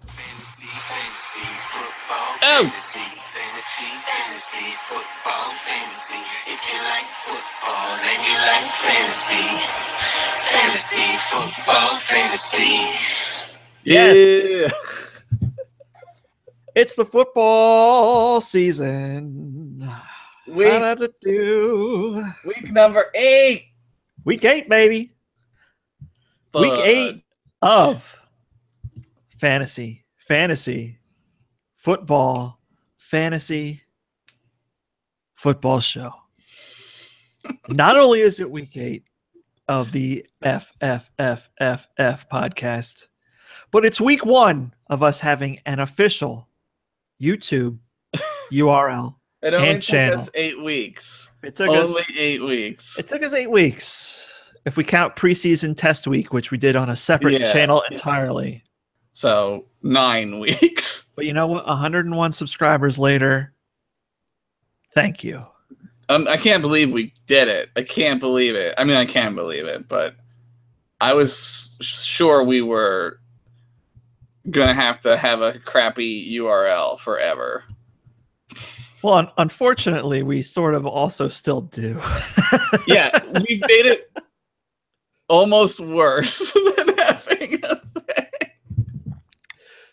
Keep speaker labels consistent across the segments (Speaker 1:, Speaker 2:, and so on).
Speaker 1: Fantasy, football,
Speaker 2: Oh.
Speaker 1: fantasy, football, fantasy. If you like football, then you like fantasy, football, fantasy.
Speaker 3: Yes.
Speaker 2: Yeah.
Speaker 3: It's the football season.
Speaker 2: Week
Speaker 3: Do.
Speaker 2: number 8.
Speaker 3: Week 8, baby. Week
Speaker 2: Fun.
Speaker 3: 8 of fantasy football show. Not only is it week 8 of the FFFFF podcast, but it's week 1 of us having an official YouTube URL
Speaker 2: It only
Speaker 3: and
Speaker 2: took
Speaker 3: channel.
Speaker 2: us 8 weeks.
Speaker 3: It took
Speaker 2: Only
Speaker 3: us
Speaker 2: 8 weeks.
Speaker 3: It took us 8 weeks. If we count preseason test week, which we did on a separate channel entirely.
Speaker 2: So 9 weeks.
Speaker 3: But you know what? 101 subscribers later. Thank you.
Speaker 2: I can't believe we did it. I can't believe it. I mean, I can believe it, but I was sure we were going to have a crappy URL forever.
Speaker 3: Well, unfortunately, we sort of also still do.
Speaker 2: Yeah, we made it almost worse than having a thing.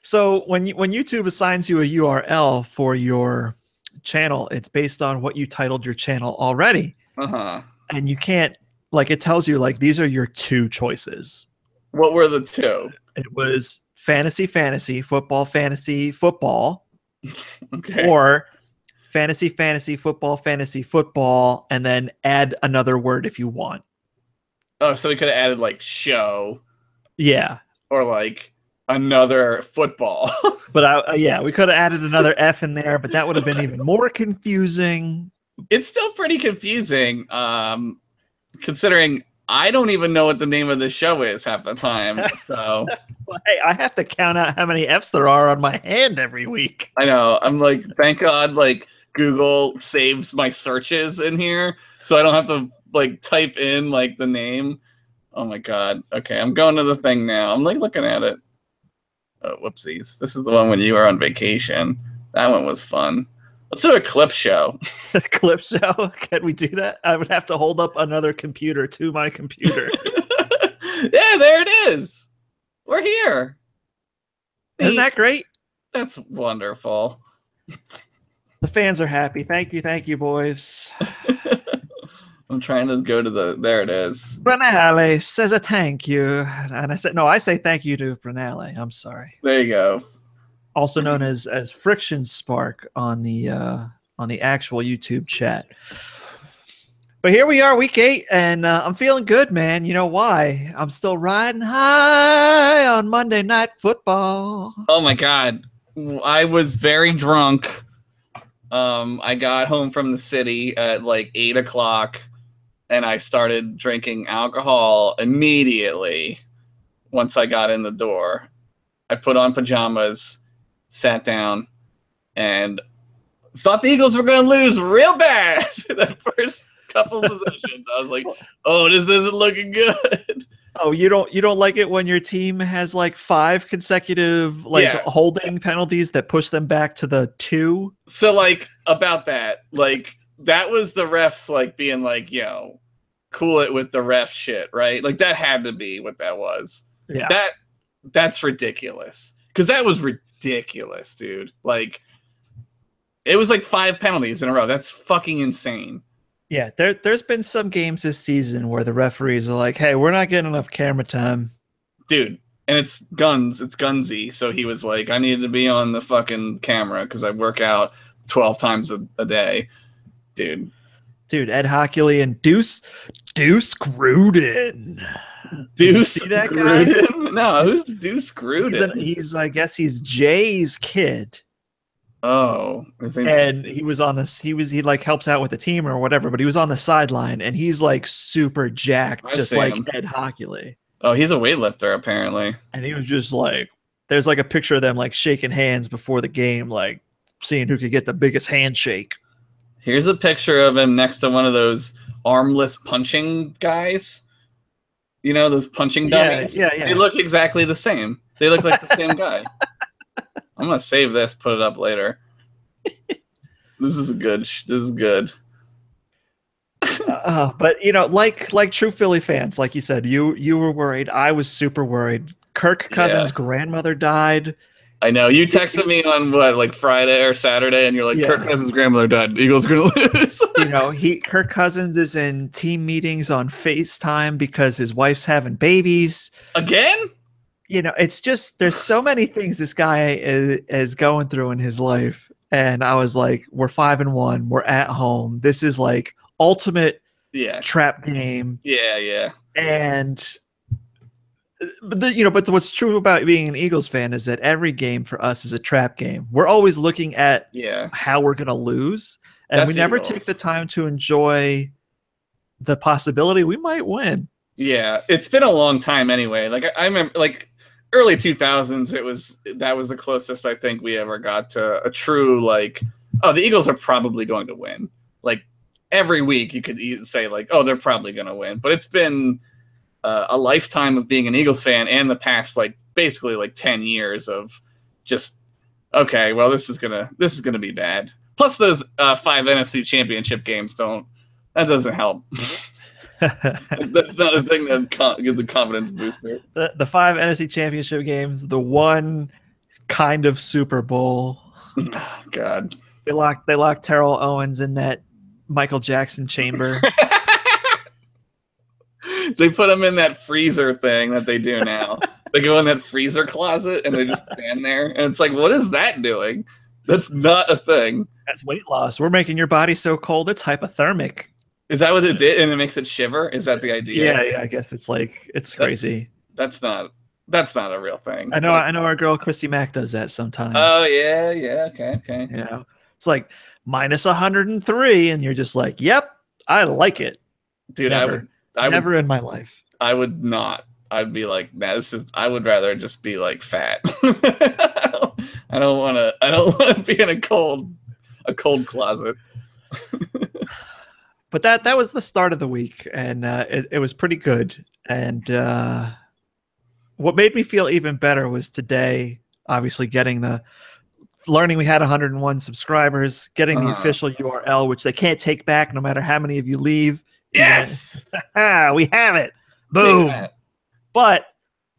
Speaker 3: So when YouTube assigns you a URL for your channel, it's based on what you titled your channel already.
Speaker 2: Uh-huh.
Speaker 3: And you can't, like, it tells you, like, these are your 2 choices.
Speaker 2: What were the 2?
Speaker 3: It was fantasy, football,
Speaker 2: Okay.
Speaker 3: or fantasy, football, and then add another word if you want.
Speaker 2: Oh, so we could have added like show.
Speaker 3: Yeah.
Speaker 2: Or like another football.
Speaker 3: But we could have added another F in there, but that would have been even more confusing.
Speaker 2: It's still pretty confusing, considering I don't even know what the name of the show is half the time. So
Speaker 3: Well, hey, I have to count out how many F's there are on my hand every week.
Speaker 2: I know. I'm like, thank God, like Google saves my searches in here, so I don't have to like type in like the name. Oh my God. Okay, I'm going to the thing now. I'm like looking at it. Oh, whoopsies. This is the one when you were on vacation. That one was fun. Let's do a clip show.
Speaker 3: A clip show? Can we do that? I would have to hold up another computer to my computer.
Speaker 2: Yeah, there it is. We're here.
Speaker 3: Isn't that great?
Speaker 2: That's wonderful.
Speaker 3: The fans are happy. Thank you, boys.
Speaker 2: I'm trying to go to there it is.
Speaker 3: Brunale says a thank you. And I said, no, I say thank you to Brunale. I'm sorry.
Speaker 2: There you go.
Speaker 3: Also known as Friction Spark on the actual YouTube chat. But here we are, week 8, and I'm feeling good, man. You know why? I'm still riding high on Monday Night Football.
Speaker 2: Oh my God. I was very drunk. I got home from the city at like 8 o'clock, and I started drinking alcohol immediately once I got in the door. I put on pajamas, sat down, and thought the Eagles were going to lose real bad that first couple possessions. I was like, oh, this isn't looking good.
Speaker 3: Oh, you don't like it when your team has like 5 consecutive holding penalties that push them back to the 2?
Speaker 2: So like about that, like that was the refs like being like, yo, cool it with the ref shit, right? Like that had to be what that was.
Speaker 3: Yeah.
Speaker 2: That's ridiculous. Because that was ridiculous, dude. Like it was like 5 penalties in a row. That's fucking insane.
Speaker 3: Yeah, there's been some games this season where the referees are like, hey, we're not getting enough camera time.
Speaker 2: Dude, and it's Gunsy. So he was like, I needed to be on the fucking camera because I work out 12 times a day. Dude,
Speaker 3: Ed Hockley and Deuce Gruden.
Speaker 2: Deuce
Speaker 3: see that
Speaker 2: Gruden?
Speaker 3: guy?
Speaker 2: No, who's Deuce Gruden?
Speaker 3: I guess he's Jay's kid.
Speaker 2: Oh,
Speaker 3: and he was on this. He like helps out with the team or whatever, but he was on the sideline and he's like super jacked, just like Ed Hockley.
Speaker 2: Oh, he's a weightlifter apparently.
Speaker 3: And he was just like, there's like a picture of them like shaking hands before the game, like seeing who could get the biggest handshake.
Speaker 2: Here's a picture of him next to one of those armless punching guys. You know, those punching dummies?
Speaker 3: Yeah.
Speaker 2: They look exactly the same. They look like the same guy. I'm gonna save this, put it up later. This is good. This is good.
Speaker 3: But you know, like true Philly fans, like you said, you were worried. I was super worried. Kirk Cousins' grandmother died.
Speaker 2: I know. You texted me on what, like Friday or Saturday, and you're like, Kirk Cousins' grandmother died. Eagles are gonna lose.
Speaker 3: You know, Kirk Cousins is in team meetings on FaceTime because his wife's having babies.
Speaker 2: Again?
Speaker 3: You know, it's just there's so many things this guy is going through in his life. And I was like, we're 5-1. We're at home. This is like ultimate trap game.
Speaker 2: Yeah.
Speaker 3: And but what's true about being an Eagles fan is that every game for us is a trap game. We're always looking at how we're gonna lose, and we never take the time to enjoy the possibility we might win.
Speaker 2: Yeah, it's been a long time anyway. Like I remember, like early 2000s, that was the closest I think we ever got to a true like, oh, the Eagles are probably going to win. Like every week you could say like, oh, they're probably going to win. But it's been a lifetime of being an Eagles fan, and the past like basically like 10 years of just, okay, well, this is gonna be bad. Plus those 5 NFC Championship games that doesn't help. That's not a thing that gives a confidence booster.
Speaker 3: The 5 NFC Championship games, the one kind of Super Bowl.
Speaker 2: Oh, God,
Speaker 3: they locked Terrell Owens in that Michael Jackson chamber.
Speaker 2: They put him in that freezer thing that they do now. They go in that freezer closet and they just stand there, and it's like, what is that doing? That's not a thing.
Speaker 3: That's weight loss. We're making your body so cold it's hypothermic.
Speaker 2: Is that what it did? And it makes it shiver? Is that the idea?
Speaker 3: Yeah, I guess it's crazy.
Speaker 2: That's not a real thing.
Speaker 3: I know our girl Christy Mack does that sometimes.
Speaker 2: Oh yeah, okay.
Speaker 3: You know, it's like minus 103, and you're just like, yep, I like it.
Speaker 2: Dude,
Speaker 3: never in my life.
Speaker 2: I would not. I'd be like, nah, I would rather just be like fat. I don't want to be in a cold closet.
Speaker 3: But that was the start of the week, and it was pretty good. And what made me feel even better was today, obviously learning we had 101 subscribers, getting the official URL, which they can't take back no matter how many of you leave.
Speaker 2: Yes,
Speaker 3: we have it. Boom. But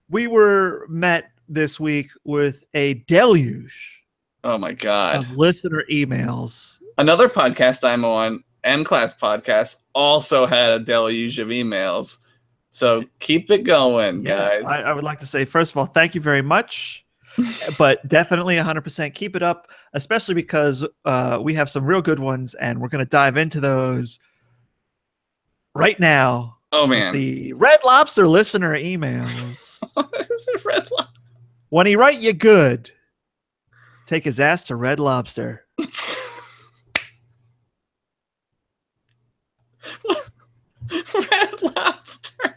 Speaker 3: we were met this week with a deluge.
Speaker 2: Oh my God!
Speaker 3: Of listener emails.
Speaker 2: Another podcast I'm on, M-Class Podcast, also had a deluge of emails. So keep it going, guys.
Speaker 3: I would like to say, first of all, thank you very much. But definitely 100% keep it up, especially because we have some real good ones, and we're going to dive into those right now.
Speaker 2: Oh, man.
Speaker 3: The Red Lobster listener emails.
Speaker 2: Red Lobster.
Speaker 3: When he write you good, take his ass to Red Lobster.
Speaker 2: Red Lobster.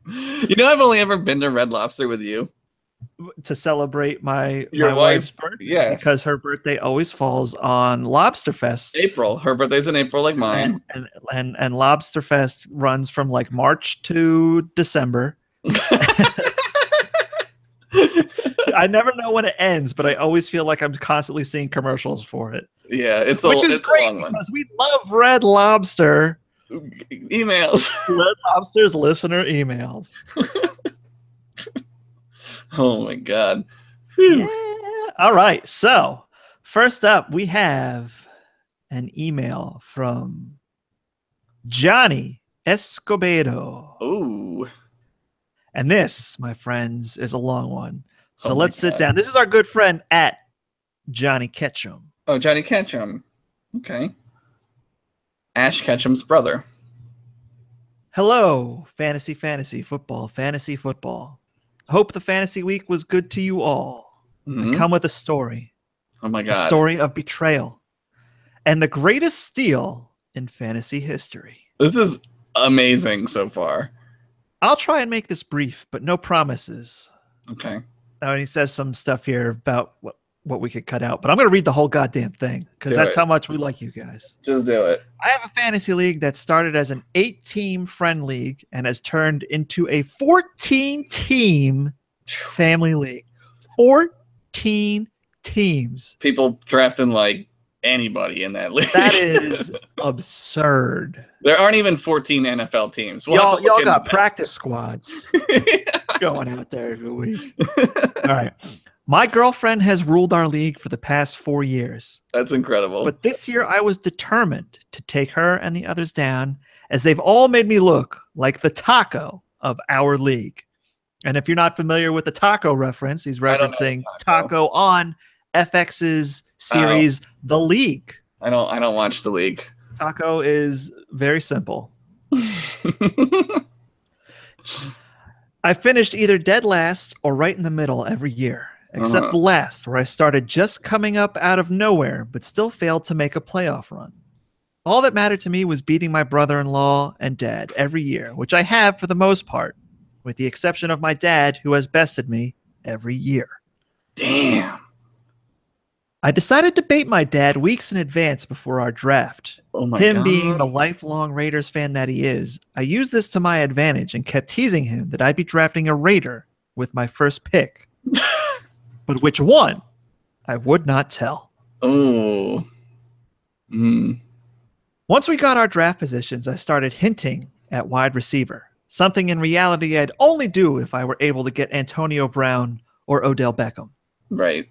Speaker 2: You know, I've only ever been to Red Lobster with you.
Speaker 3: To celebrate my
Speaker 2: wife's
Speaker 3: birthday.
Speaker 2: Yes.
Speaker 3: Because her birthday always falls on Lobsterfest.
Speaker 2: April. Her birthday's in April, like mine.
Speaker 3: And Lobsterfest runs from like March to December. I never know when it ends, but I always feel like I'm constantly seeing commercials for it.
Speaker 2: Yeah, it's
Speaker 3: great because we love Red Lobster
Speaker 2: emails.
Speaker 3: Red Lobster's listener emails.
Speaker 2: Oh my God.
Speaker 3: Yeah. All right. So first up, we have an email from Johnny Escobedo.
Speaker 2: Ooh.
Speaker 3: And this, my friends, is a long one. So let's sit down. This is our good friend at Johnny Ketchum.
Speaker 2: Oh, Johnny Ketchum. Okay. Ash Ketchum's brother.
Speaker 3: Hello, fantasy football. Hope the fantasy week was good to you all.
Speaker 2: Mm-hmm.
Speaker 3: I come with a story.
Speaker 2: Oh my God.
Speaker 3: A story of betrayal and the greatest steal in fantasy history.
Speaker 2: This is amazing so far.
Speaker 3: I'll try and make this brief, but no promises.
Speaker 2: Okay.
Speaker 3: Now, he says some stuff here about what we could cut out, but I'm going to read the whole goddamn thing because that's how much we like you guys.
Speaker 2: Just do it.
Speaker 3: I have a fantasy league that started as an 8-team friend league and has turned into a 14-team family league. 14 teams.
Speaker 2: People drafting like anybody in that league.
Speaker 3: That is absurd.
Speaker 2: There aren't even 14 NFL teams. We'll have to
Speaker 3: Y'all
Speaker 2: look
Speaker 3: got
Speaker 2: into
Speaker 3: practice squads
Speaker 2: that.
Speaker 3: going out there every week. All right. My girlfriend has ruled our league for the past 4 years.
Speaker 2: That's incredible.
Speaker 3: But this year I was determined to take her and the others down, as they've all made me look like the taco of our league. And if you're not familiar with the taco reference, he's referencing taco on FX's series The League.
Speaker 2: I don't watch The League.
Speaker 3: Taco is very simple. I finished either dead last or right in the middle every year, except the last, where I started just coming up out of nowhere, but still failed to make a playoff run. All that mattered to me was beating my brother-in-law and dad every year, which I have for the most part, with the exception of my dad, who has bested me every year.
Speaker 2: Damn.
Speaker 3: I decided to bait my dad weeks in advance before our draft.
Speaker 2: Oh my
Speaker 3: Him
Speaker 2: God.
Speaker 3: being the lifelong Raiders fan that he is, I used this to my advantage and kept teasing him that I'd be drafting a Raider with my first pick. But which one? I would not tell.
Speaker 2: Oh.
Speaker 3: Once we got our draft positions, I started hinting at wide receiver, something in reality I'd only do if I were able to get Antonio Brown or Odell Beckham.
Speaker 2: Right.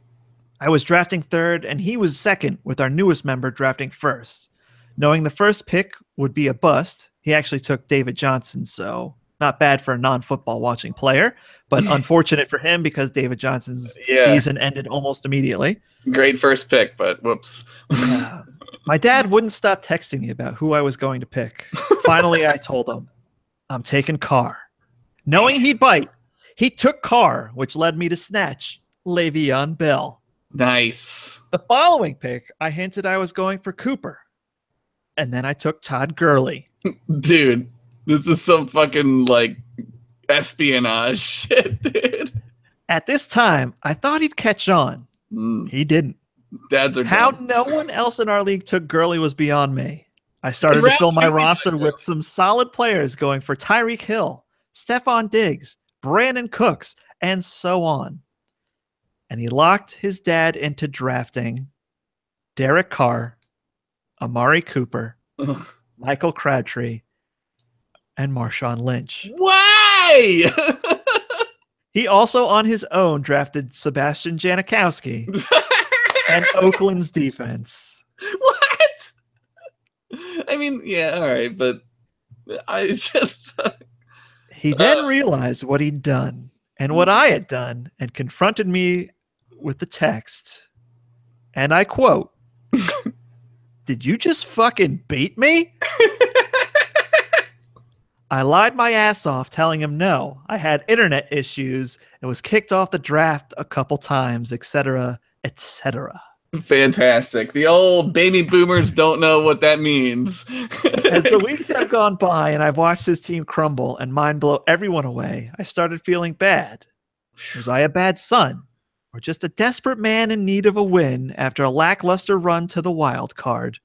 Speaker 3: I was drafting third, and he was second, with our newest member drafting first. Knowing the first pick would be a bust, he actually took David Johnson, so not bad for a non-football watching player, but unfortunate for him because David Johnson's season ended almost immediately.
Speaker 2: Great first pick, but whoops.
Speaker 3: My dad wouldn't stop texting me about who I was going to pick. Finally, I told him, I'm taking Carr. Knowing he'd bite, he took Carr, which led me to snatch Le'Veon Bell.
Speaker 2: Nice.
Speaker 3: The following pick, I hinted I was going for Cooper. And then I took Todd Gurley.
Speaker 2: Dude, this is some fucking, like, espionage shit, dude.
Speaker 3: At this time, I thought he'd catch on. He didn't.
Speaker 2: Dads are
Speaker 3: How
Speaker 2: dumb.
Speaker 3: no one else in our league took Gurley was beyond me. I started to fill my roster with some solid players going for Tyreek Hill, Stephon Diggs, Brandon Cooks, and so on. And he locked his dad into drafting Derek Carr, Amari Cooper, Michael Crabtree, and Marshawn Lynch.
Speaker 2: Why?
Speaker 3: He also, on his own, drafted Sebastian Janikowski and Oakland's defense.
Speaker 2: What? I mean, yeah, all right, but I just...
Speaker 3: He then realized what he'd done and what I had done and confronted me with the text. And I quote, "Did you just fucking bait me?" I lied my ass off telling him no, I had internet issues and was kicked off the draft a couple times, etc., etc.
Speaker 2: Fantastic. The old baby boomers don't know what that means.
Speaker 3: As the weeks have gone by and I've watched his team crumble and mine blow everyone away, I started feeling bad. Was I a bad son? Or just a desperate man in need of a win after a lackluster run to the wild card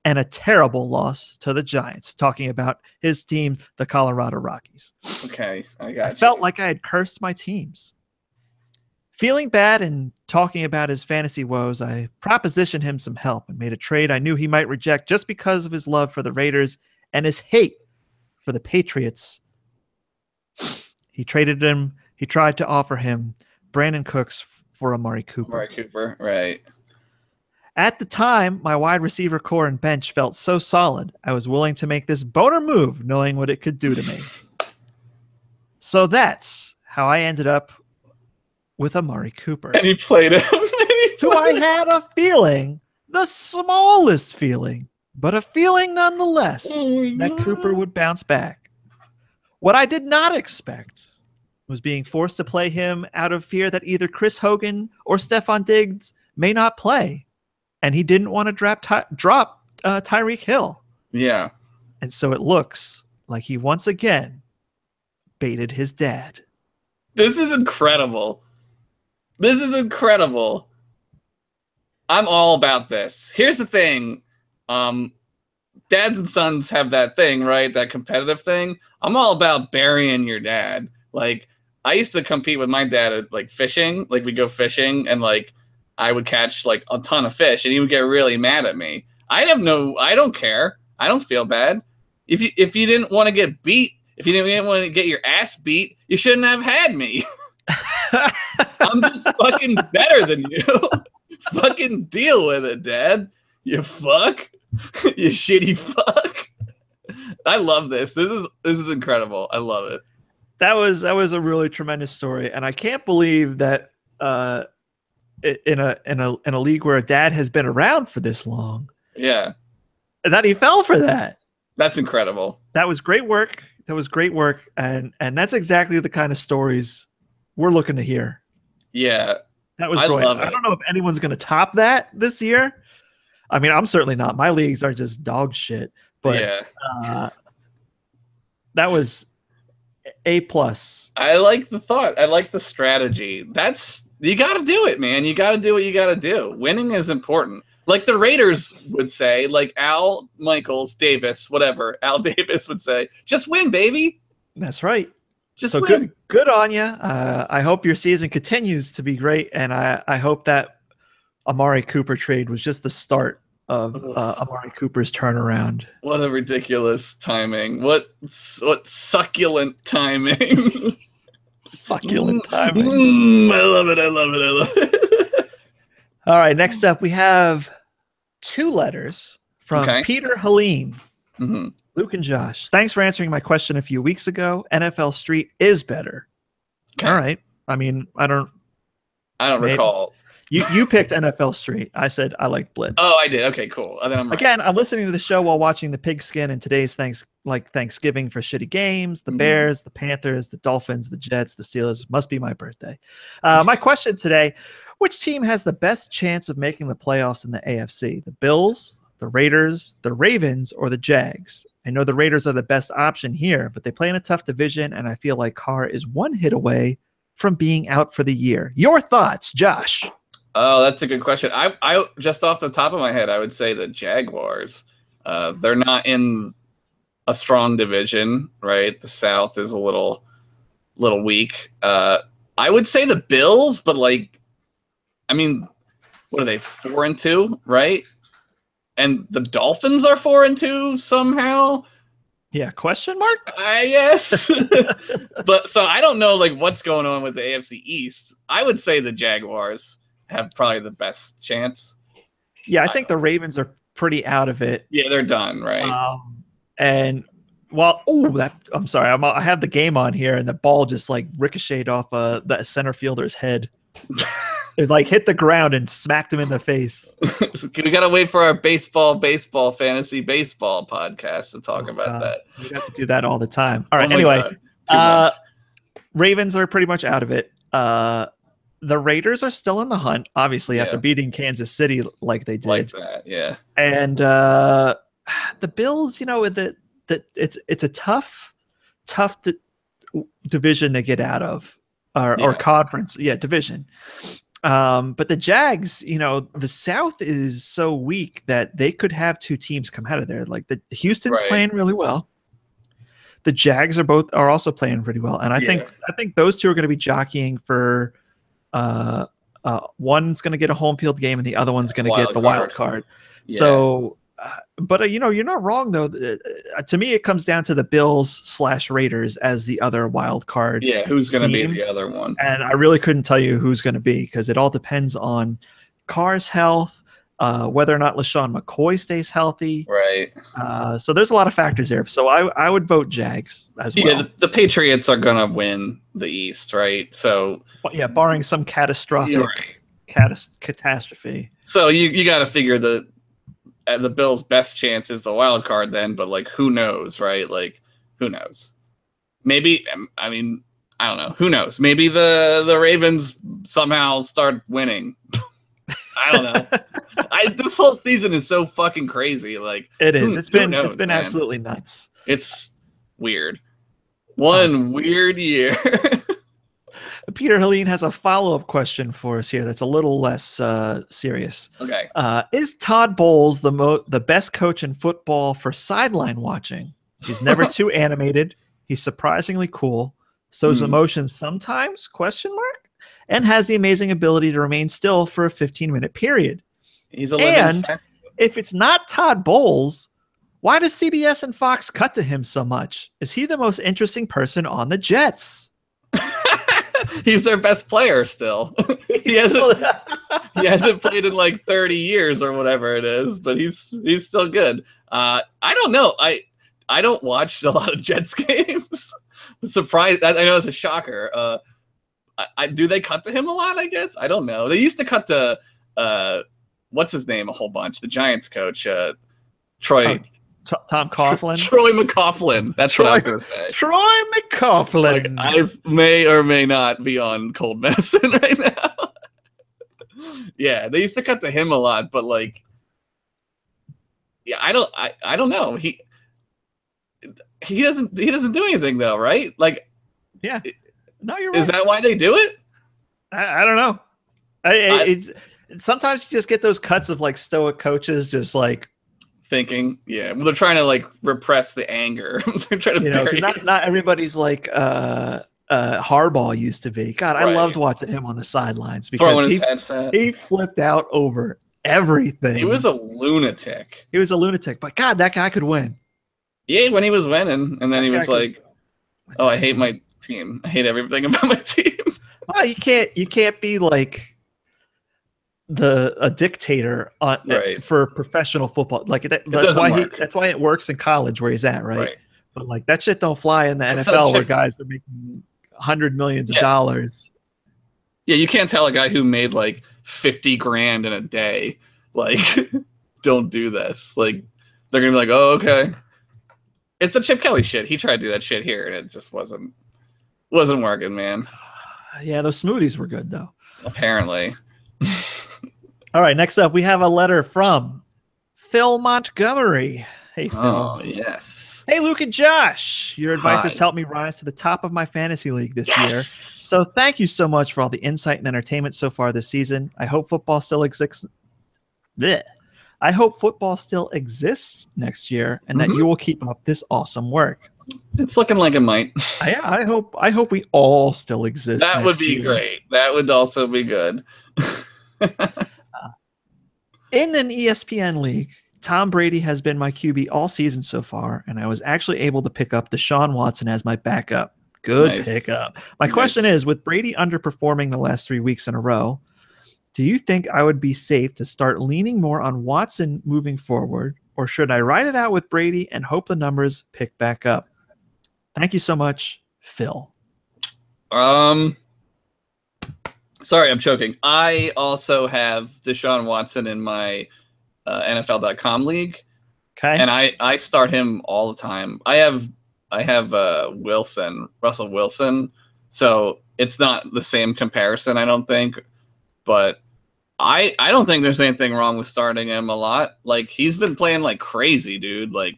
Speaker 3: and a terrible loss to the Giants? Talking about his team, the Colorado Rockies.
Speaker 2: Okay, I got
Speaker 3: I felt like I had cursed my teams. Feeling bad and talking about his fantasy woes, I propositioned him some help and made a trade I knew he might reject just because of his love for the Raiders and his hate for the Patriots. He tried to offer him Brandon Cooks for Amari Cooper.
Speaker 2: Amari Cooper, right.
Speaker 3: At the time, my wide receiver core and bench felt so solid, I was willing to make this boner move knowing what it could do to me. So that's how I ended up with Amari Cooper.
Speaker 2: And he played him.
Speaker 3: Who I had a feeling, the smallest feeling, but a feeling nonetheless, that Cooper would bounce back. What I did not expect was being forced to play him out of fear that either Chris Hogan or Stephon Diggs may not play. And he didn't want to drop Tyreek Hill.
Speaker 2: Yeah.
Speaker 3: And so it looks like he once again baited his dad.
Speaker 2: This is incredible. This is incredible. I'm all about this. Here's the thing. Dads and sons have that thing, right? That competitive thing. I'm all about burying your dad. Like, I used to compete with my dad at like fishing. Like we go fishing and like I would catch like a ton of fish and he would get really mad at me. I don't care. I don't feel bad. If you didn't want to get beat, if you didn't want to get your ass beat, you shouldn't have had me. I'm just fucking better than you. Fucking deal with it, Dad. You fuck. You shitty fuck. I love this. This is incredible. I love it.
Speaker 3: That was a really tremendous story, and I can't believe that in a league where a dad has been around for this long, that he fell for that.
Speaker 2: That's incredible.
Speaker 3: That was great work. And that's exactly the kind of stories we're looking to hear.
Speaker 2: Yeah,
Speaker 3: that was brilliant. I don't know if anyone's going to top that this year. I mean, I'm certainly not. My leagues are just dog shit. But that was A+.
Speaker 2: I like the thought. I like the strategy. You got to do it, man. You got to do what you got to do. Winning is important. Like the Raiders would say, like Al Davis would say, just win, baby.
Speaker 3: That's right.
Speaker 2: Just win.
Speaker 3: Good on you. I hope your season continues to be great, and I hope that Amari Cooper trade was just the start of Amari Cooper's turnaround.
Speaker 2: What a ridiculous timing. What succulent timing.
Speaker 3: Succulent timing.
Speaker 2: I love it.
Speaker 3: All right, next up we have 2 letters from Peter Helene.
Speaker 2: Mm-hmm.
Speaker 3: Luke and Josh, thanks for answering my question a few weeks ago. NFL Street is better. Okay. All right. I mean, I don't
Speaker 2: recall.
Speaker 3: You picked NFL Street. I said I like Blitz.
Speaker 2: Oh, I did. Okay, cool. And then
Speaker 3: I'm listening to the show while watching the Pigskin and today's Thanksgiving for shitty games. The Bears, the Panthers, the Dolphins, the Jets, the Steelers. Must be my birthday. My question today, which team has the best chance of making the playoffs in the AFC? The Bills, the Raiders, the Ravens, or the Jags? I know the Raiders are the best option here, but they play in a tough division, and I feel like Carr is one hit away from being out for the year. Your thoughts, Josh?
Speaker 2: Oh, that's a good question. I just off the top of my head, I would say the Jaguars. They're not in a strong division, right? The South is a little weak. I would say the Bills, but I mean, what are they, 4-2, right? And the Dolphins are 4-2 somehow.
Speaker 3: Yeah, question mark?
Speaker 2: Yes. But so I don't know what's going on with the AFC East. I would say the Jaguars have probably the best chance.
Speaker 3: Yeah, I think the Ravens are pretty out of it.
Speaker 2: Yeah, they're done, right?
Speaker 3: And I'm sorry, I have the game on here, and the ball just ricocheted off the center fielder's head. It hit the ground and smacked him in the face.
Speaker 2: We gotta wait for our fantasy baseball podcast to talk about that.
Speaker 3: We have to do that all the time. All right. Anyway, Ravens are pretty much out of it. The Raiders are still in the hunt, obviously, after beating Kansas City like they did.
Speaker 2: Like that, yeah.
Speaker 3: And the Bills, it's a tough division to get out of, or conference, division. But the Jags, the South is so weak that they could have 2 teams come out of there. The Houston's playing really well. The Jags are also playing pretty well, and I think those 2 are going to be jockeying for. One's going to get a home field game, and the other one's going to get the wild card. Yeah. So, but you're not wrong though. To me, it comes down to the Bills/Raiders as the other wild card.
Speaker 2: Yeah, who's going to be the other one?
Speaker 3: And I really couldn't tell you who's going to be, because it all depends on Carr's health, whether or not LaShawn McCoy stays healthy.
Speaker 2: Right.
Speaker 3: So there's a lot of factors there. So I would vote Jags as well.
Speaker 2: Yeah, the Patriots are going to win the East, right? So
Speaker 3: yeah, barring some catastrophic catastrophe.
Speaker 2: So you got to figure the Bills' best chance is the wild card then, but who knows, right? Who knows? Maybe, I mean, I don't know. Who knows? Maybe the Ravens somehow start winning. I don't know. This whole season is so fucking crazy.
Speaker 3: It is. It's been absolutely nuts.
Speaker 2: It's weird. One weird year.
Speaker 3: Peter Helene has a follow-up question for us here that's a little less serious.
Speaker 2: Okay.
Speaker 3: Is Todd Bowles the best coach in football for sideline watching? He's never too animated. He's surprisingly cool. shows emotions sometimes, question mark, and has the amazing ability to remain still for a 15-minute period.
Speaker 2: He's a living
Speaker 3: And if it's not Todd Bowles, why does CBS and Fox cut to him so much? Is he the most interesting person on the Jets?
Speaker 2: He's their best player still. He hasn't played in like 30 years or whatever it is, but he's still good. I don't know. I don't watch a lot of Jets games. Surprised. I know it's a shocker. Do they cut to him a lot? I guess I don't know. They used to cut to what's his name a whole bunch. The Giants coach, Troy.
Speaker 3: Tom Coughlin.
Speaker 2: Troy McCoughlin. That's what I was gonna say.
Speaker 3: Troy McCoughlin.
Speaker 2: Like, I may or may not be on cold medicine right now. Yeah, they used to cut to him a lot, but like, yeah, I don't know. He doesn't do anything though, right? Like,
Speaker 3: yeah, no, you're right.
Speaker 2: Is that why they do it?
Speaker 3: I don't know. It's sometimes you just get those cuts of like stoic coaches just like
Speaker 2: thinking, yeah, well, they're trying to like repress the anger. They're trying to bury
Speaker 3: not everybody's like Harbaugh used to be. God, I loved watching him on the sidelines because he flipped out over everything.
Speaker 2: He was a lunatic.
Speaker 3: But God, that guy could win.
Speaker 2: Yeah, when he was winning, and then he was like, "Oh, I hate my team. I hate everything about my team."
Speaker 3: Well, you can't be like a dictator for professional football. Like that's why it works in college where he's at, right? But like that shit don't fly in the NFL where guys are making $100 million of dollars.
Speaker 2: Yeah, you can't tell a guy who made like $50,000 in a day, like, don't do this. Like, they're gonna be like, "Oh, okay." It's the Chip Kelly shit. He tried to do that shit here, and it just wasn't working, man.
Speaker 3: Yeah, those smoothies were good though.
Speaker 2: Apparently.
Speaker 3: All right, next up, we have a letter from Phil Montgomery. Hey, Phil.
Speaker 2: Oh, yes.
Speaker 3: Hey, Luke and Josh. Your advice has helped me rise to the top of my fantasy league this year. So thank you so much for all the insight and entertainment so far this season. I hope football still exists. I hope football still exists next year and that you will keep up this awesome work.
Speaker 2: It's looking like it might.
Speaker 3: Yeah, I hope we all still exist.
Speaker 2: That would be great. That would also be good.
Speaker 3: In an ESPN league, Tom Brady has been my QB all season so far, and I was actually able to pick up Deshaun Watson as my backup. Good pickup. My question is, with Brady underperforming the last 3 weeks in a row, do you think I would be safe to start leaning more on Watson moving forward, or should I ride it out with Brady and hope the numbers pick back up? Thank you so much, Phil.
Speaker 2: Sorry, I'm choking. I also have Deshaun Watson in my NFL.com league.
Speaker 3: Okay.
Speaker 2: And I start him all the time. I have Russell Wilson. So it's not the same comparison, I don't think. But I don't think there's anything wrong with starting him a lot. Like, he's been playing like crazy, dude. Like,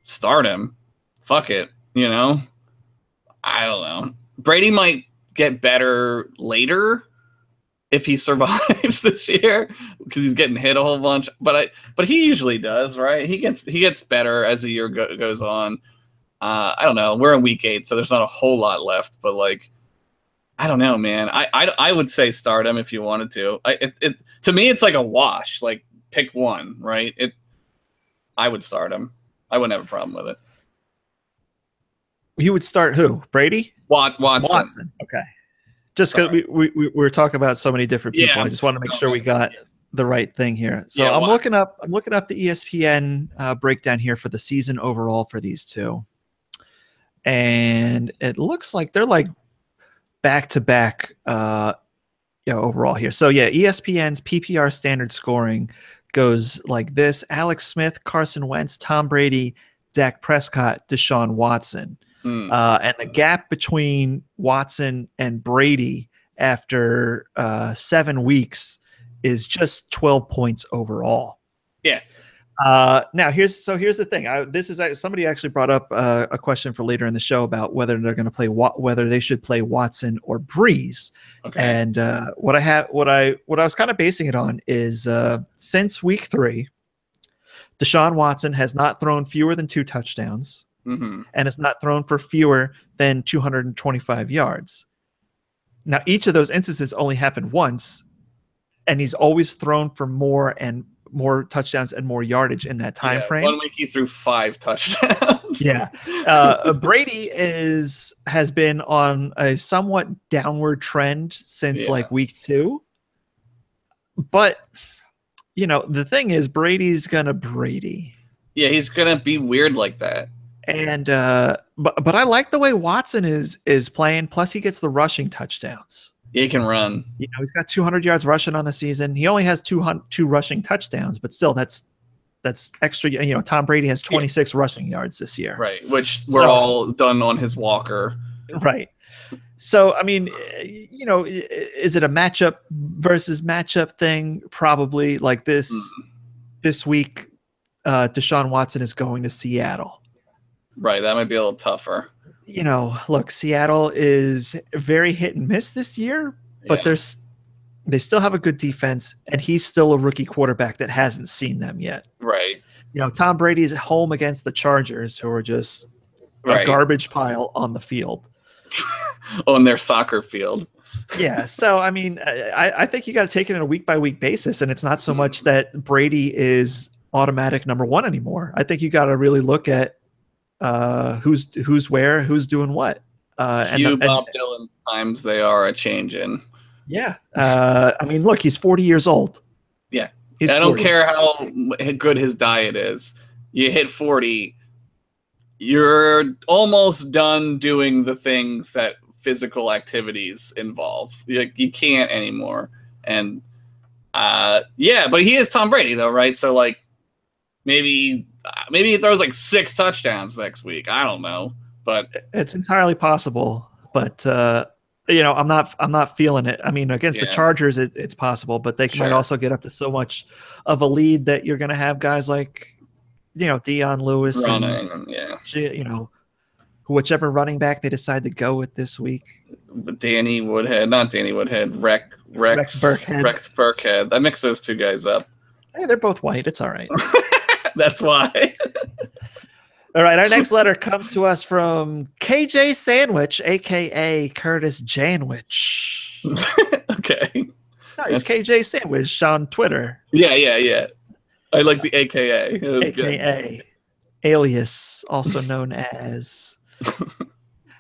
Speaker 2: start him. Fuck it. You know? I don't know. Brady might get better later if he survives this year because he's getting hit a whole bunch. But he usually does, right? He gets better as the year goes on. I don't know. We're in week 8, so there's not a whole lot left. But like, I don't know, man. I would say start him if you wanted to. To me, it's like a wash. Like, pick one, right? I would start him. I wouldn't have a problem with it.
Speaker 3: You would start who? Brady?
Speaker 2: Watson.
Speaker 3: Okay. Just because we were talking about so many different people, I just want to make sure we got the right thing here. So I'm looking up the ESPN breakdown here for the season overall for these two, and it looks like they're like back to back overall here. So yeah, ESPN's PPR standard scoring goes like this: Alex Smith, Carson Wentz, Tom Brady, Dak Prescott, Deshaun Watson. And the gap between Watson and Brady after 7 weeks is just 12 points overall.
Speaker 2: Yeah.
Speaker 3: Now here's the thing. Somebody actually brought up a question for later in the show about whether they're going to play whether they should play Watson or Breeze. Okay. And what I was kind of basing it on is since week 3, Deshaun Watson has not thrown fewer than 2 touchdowns.
Speaker 2: Mm-hmm.
Speaker 3: and has not thrown for fewer than 225 yards. Now, each of those instances only happened once, and he's always thrown for more touchdowns and more yardage in that time frame.
Speaker 2: 1 week he threw 5 touchdowns.
Speaker 3: Yeah. Brady has been on a somewhat downward trend since like week 2. But, the thing is, Brady's going to Brady.
Speaker 2: Yeah, he's going to be weird like that.
Speaker 3: And but I like the way Watson is playing. Plus, he gets the rushing touchdowns.
Speaker 2: Yeah, he can run.
Speaker 3: He's got 200 yards rushing on the season. He only has two rushing touchdowns, but still, that's extra. Tom Brady has 26 rushing yards this year,
Speaker 2: right? Which we're all done on his walker,
Speaker 3: right? So, I mean, is it a matchup versus matchup thing? Probably. Like this week, Deshaun Watson is going to Seattle.
Speaker 2: Right, that might be a little tougher.
Speaker 3: Look, Seattle is very hit and miss this year, but they still have a good defense, and he's still a rookie quarterback that hasn't seen them yet.
Speaker 2: Right.
Speaker 3: Tom Brady's at home against the Chargers, who are just a garbage pile on the field.
Speaker 2: On their soccer field.
Speaker 3: Yeah, so, I mean, I think you got to take it on a week-by-week basis, and it's not so much that Brady is automatic number 1 anymore. I think you got to really look at who's where, who's doing what.
Speaker 2: Bob Dylan times they are a changing.
Speaker 3: Yeah. I mean, look, he's 40 years old.
Speaker 2: Yeah.
Speaker 3: I
Speaker 2: don't care how good his diet is. You hit 40, you're almost done doing the things that physical activities involve. You can't anymore. And but he is Tom Brady though, right? So like maybe he throws like 6 touchdowns next week. I don't know, but
Speaker 3: it's entirely possible. But I'm not feeling it. I mean, against the Chargers, it's possible, but they might also get up to so much of a lead that you're going to have guys like, Dion Lewis
Speaker 2: running,
Speaker 3: whichever running back they decide to go with this week.
Speaker 2: Rex Burkhead. I mix those 2 guys up.
Speaker 3: Hey, they're both white. It's all right.
Speaker 2: That's why.
Speaker 3: All right, our next letter comes to us from KJ Sandwich, a.k.a. Curtis Janwich.
Speaker 2: Okay.
Speaker 3: No, he's KJ Sandwich on Twitter.
Speaker 2: Yeah. I like the a.k.a.
Speaker 3: A.k.a. alias, also known as.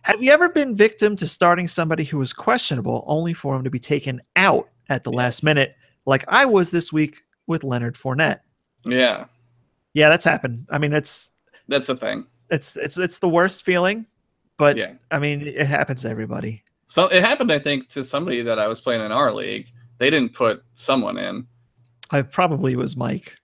Speaker 3: Have you ever been victim to starting somebody who was questionable only for him to be taken out at the last minute, like I was this week with Leonard Fournette?
Speaker 2: Yeah.
Speaker 3: Yeah, that's happened. I mean, that's
Speaker 2: a thing.
Speaker 3: It's the worst feeling, but I mean, it happens to everybody.
Speaker 2: So it happened, I think, to somebody that I was playing in our league. They didn't put someone in.
Speaker 3: I probably was Mike.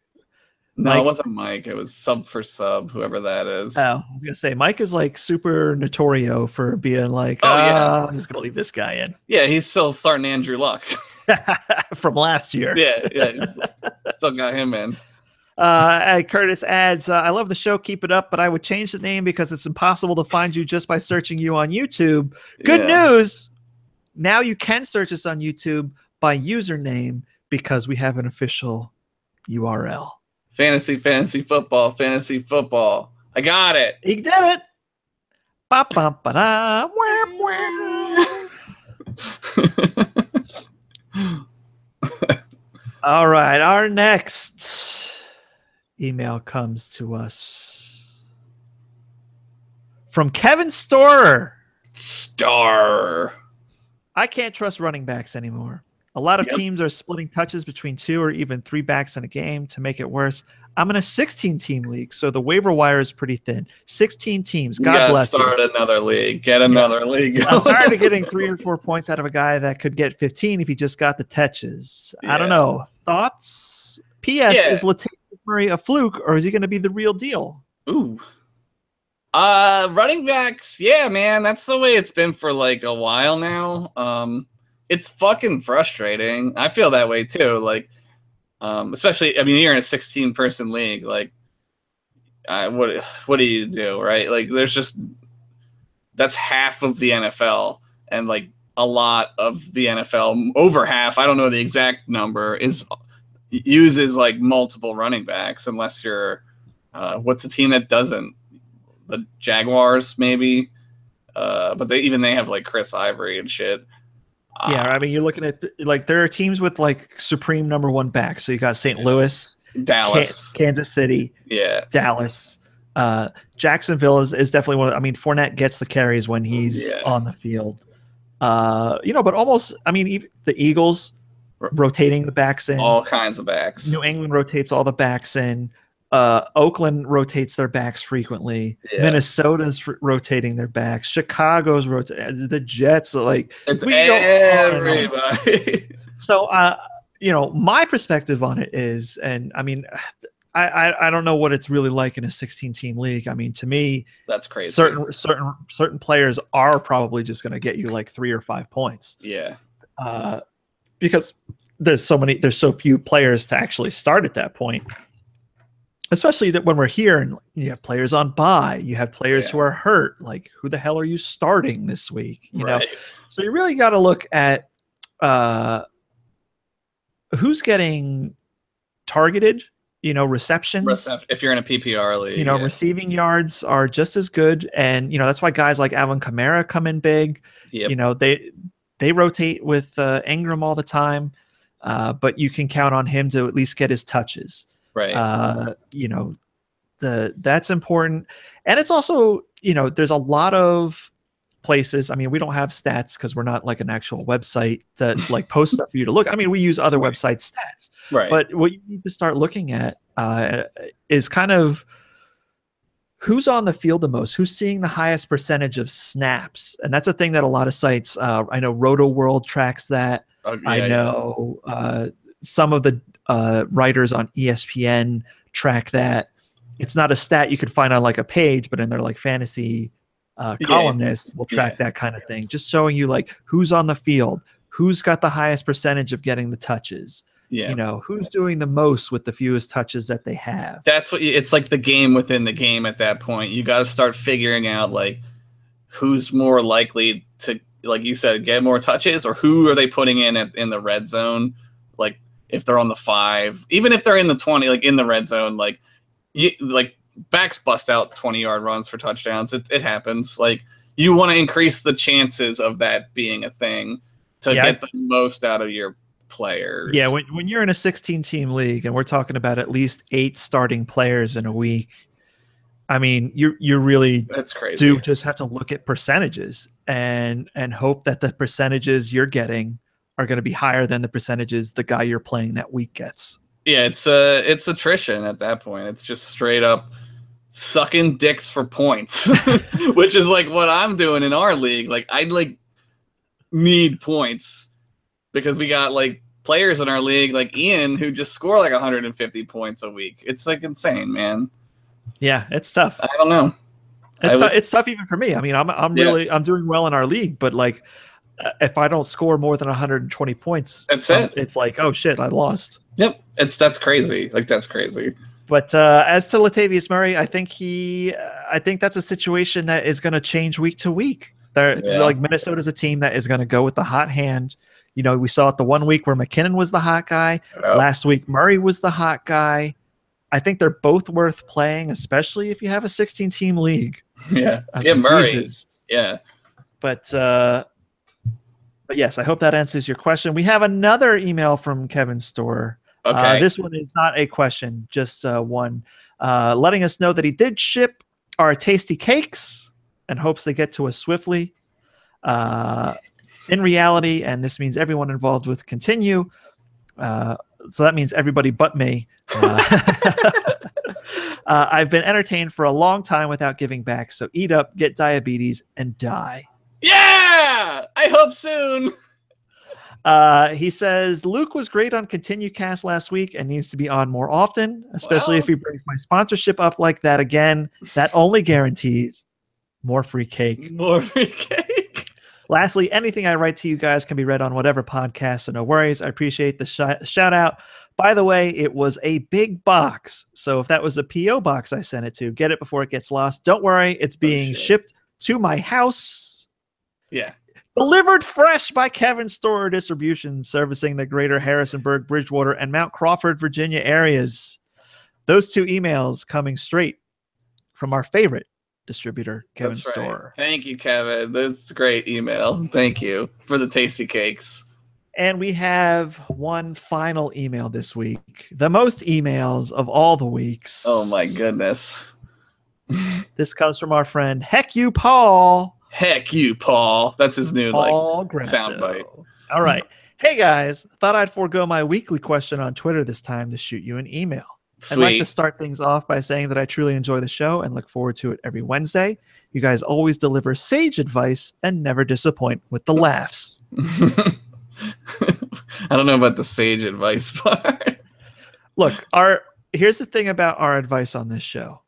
Speaker 2: No, it wasn't Mike. It was sub for sub, whoever that is.
Speaker 3: Oh, I was gonna say Mike is like super notorio for being like, I'm just gonna leave this guy in.
Speaker 2: Yeah, he's still starting Andrew Luck
Speaker 3: from last year.
Speaker 2: Yeah, still got him in.
Speaker 3: Curtis adds, I love the show, keep it up, but I would change the name because it's impossible to find you just by searching you on YouTube. Good news! Now you can search us on YouTube by username because we have an official URL.
Speaker 2: Fantasy football. I got it.
Speaker 3: He did it. Ba-ba-ba-da. All right, our next email comes to us from Kevin Storer. I can't trust running backs anymore. A lot of teams are splitting touches between 2 or even 3 backs in a game. To make it worse, I'm in a 16-team league, so the waiver wire is pretty thin. 16 teams. God bless you.
Speaker 2: Start another league. Get another league.
Speaker 3: I'm tired of getting 3 or 4 points out of a guy that could get 15 if he just got the touches. I don't know. Thoughts? P.S. Is Latavius Murray a fluke, or is he going to be the real deal?
Speaker 2: Ooh. Running backs, yeah, man. That's the way it's been for like a while now. It's fucking frustrating. I feel that way too. Like, especially, I mean, you're in a 16-person league. Like, what do you do, right? Like, that's half of the NFL, and like a lot of the NFL, over half, I don't know the exact number, uses like multiple running backs, unless you're, what's a team that doesn't? the Jaguars maybe. But they have like Chris Ivory and shit.
Speaker 3: Yeah, I mean, you're looking at like there are teams with like supreme number one backs. So you got St. Louis,
Speaker 2: Dallas,
Speaker 3: Kansas City,
Speaker 2: yeah,
Speaker 3: Dallas. Jacksonville is definitely one. I mean, Fournette gets the carries when he's on the field. But almost, I mean, even the Eagles rotating the backs in.
Speaker 2: All kinds of backs.
Speaker 3: New England rotates all the backs in. Oakland rotates their backs frequently.
Speaker 2: Yeah.
Speaker 3: Minnesota's rotating their backs. Chicago's rotating. The Jets, like
Speaker 2: it's everybody.
Speaker 3: So, my perspective on it is, and I mean, I don't know what it's really like in a 16-team league. I mean, to me,
Speaker 2: that's crazy.
Speaker 3: Certain players are probably just going to get you like 3 or 5 points.
Speaker 2: Yeah.
Speaker 3: Because there's so few players to actually start at that point. Especially that when we're here and you have players on bye, you have players who are hurt. Like, who the hell are you starting this week? You know, so you really got to look at who's getting targeted. Receptions.
Speaker 2: If you're in a PPR league,
Speaker 3: receiving yards are just as good, and that's why guys like Alvin Kamara come in big.
Speaker 2: Yep.
Speaker 3: They rotate with Ingram all the time, but you can count on him to at least get his touches.
Speaker 2: Right.
Speaker 3: That's important. And it's also, there's a lot of places. I mean, we don't have stats because we're not like an actual website that like posts stuff for you to look. I mean, we use other website stats.
Speaker 2: Right.
Speaker 3: But what you need to start looking at is kind of who's on the field the most, who's seeing the highest percentage of snaps. And that's a thing that a lot of sites, I know Roto World tracks that. I know some of the writers on ESPN track that. It's not a stat you could find on like a page, but in their like fantasy columnists will track that kind of thing, just showing you like who's on the field, who's got the highest percentage of getting the touches. Who's doing the most with the fewest touches that they have.
Speaker 2: That's what it's like, the game within the game at that point. You got to start figuring out like who's more likely to, like you said, get more touches, or who are they putting in the red zone. Like if they're on the 5, even if they're in the 20, like in the red zone, like backs bust out 20-yard runs for touchdowns. It happens. Like, you want to increase the chances of that being a thing to get the most out of your players.
Speaker 3: Yeah, when you're in a 16-team league and we're talking about at least 8 starting players in a week, I mean, you really
Speaker 2: that's crazy.
Speaker 3: Do just have to look at percentages and hope that the percentages you're getting are going to be higher than the percentages the guy you're playing that week gets.
Speaker 2: Yeah, it's attrition at that point. It's just straight up sucking dicks for points, which is like what I'm doing in our league. Like, I'd like need points because we got like players in our league like Ian who just score like 150 points a week. It's like insane, man.
Speaker 3: Yeah, it's tough.
Speaker 2: I don't know.
Speaker 3: It's tough even for me. I mean, I'm doing well in our league, but like if I don't score more than 120 points, it's like, oh shit, I lost.
Speaker 2: Yep, that's crazy. Like, that's crazy.
Speaker 3: But as to Latavius Murray, I think that's a situation that is going to change week to week. Like, Minnesota's a team that is going to go with the hot hand. We saw it the one week where McKinnon was the hot guy.
Speaker 2: Oh.
Speaker 3: Last week, Murray was the hot guy. I think they're both worth playing, especially if you have a 16-team league.
Speaker 2: Yeah, Murray. Jesus. Yeah.
Speaker 3: But yes, I hope that answers your question. We have another email from Kevin Storr.
Speaker 2: Okay.
Speaker 3: This one is not a question, just one. Letting us know that he did ship our tasty cakes and hopes they get to us swiftly. In reality, and this means everyone involved with Continue, so that means everybody but me. I've been entertained for a long time without giving back, so eat up, get diabetes, and die.
Speaker 2: Yeah! I hope soon!
Speaker 3: He says, Luke was great on Continue Cast last week and needs to be on more often, especially if he brings my sponsorship up like that again. That only guarantees more free cake.
Speaker 2: More free cake.
Speaker 3: Lastly, anything I write to you guys can be read on whatever podcast, so no worries. I appreciate the shout out. By the way, it was a big box, so if that was a P.O. box I sent it to, get it before it gets lost. Don't worry, it's being shipped to my house.
Speaker 2: Yeah.
Speaker 3: Delivered fresh by Kevin Storr Distribution, servicing the greater Harrisonburg, Bridgewater, and Mount Crawford, Virginia areas. Those 2 emails coming straight from our favorite distributor, Kevin
Speaker 2: That's right.
Speaker 3: Storer.
Speaker 2: Thank you, Kevin. That's a great email. Thank you for the tasty cakes.
Speaker 3: And we have one final email this week. The most emails of all the weeks.
Speaker 2: Oh my goodness.
Speaker 3: This comes from our friend Heck You Paul.
Speaker 2: Heck you, Paul. That's his new
Speaker 3: Paul Grasso.
Speaker 2: soundbite.
Speaker 3: All right. Hey guys, thought I'd forego my weekly question on Twitter this time to shoot you an email.
Speaker 2: Sweet.
Speaker 3: I'd like to start things off by saying that I truly enjoy the show and look forward to it every Wednesday. You guys always deliver sage advice and never disappoint with the laughs.
Speaker 2: I don't know about the sage advice part.
Speaker 3: Look, here's the thing about our advice on this show.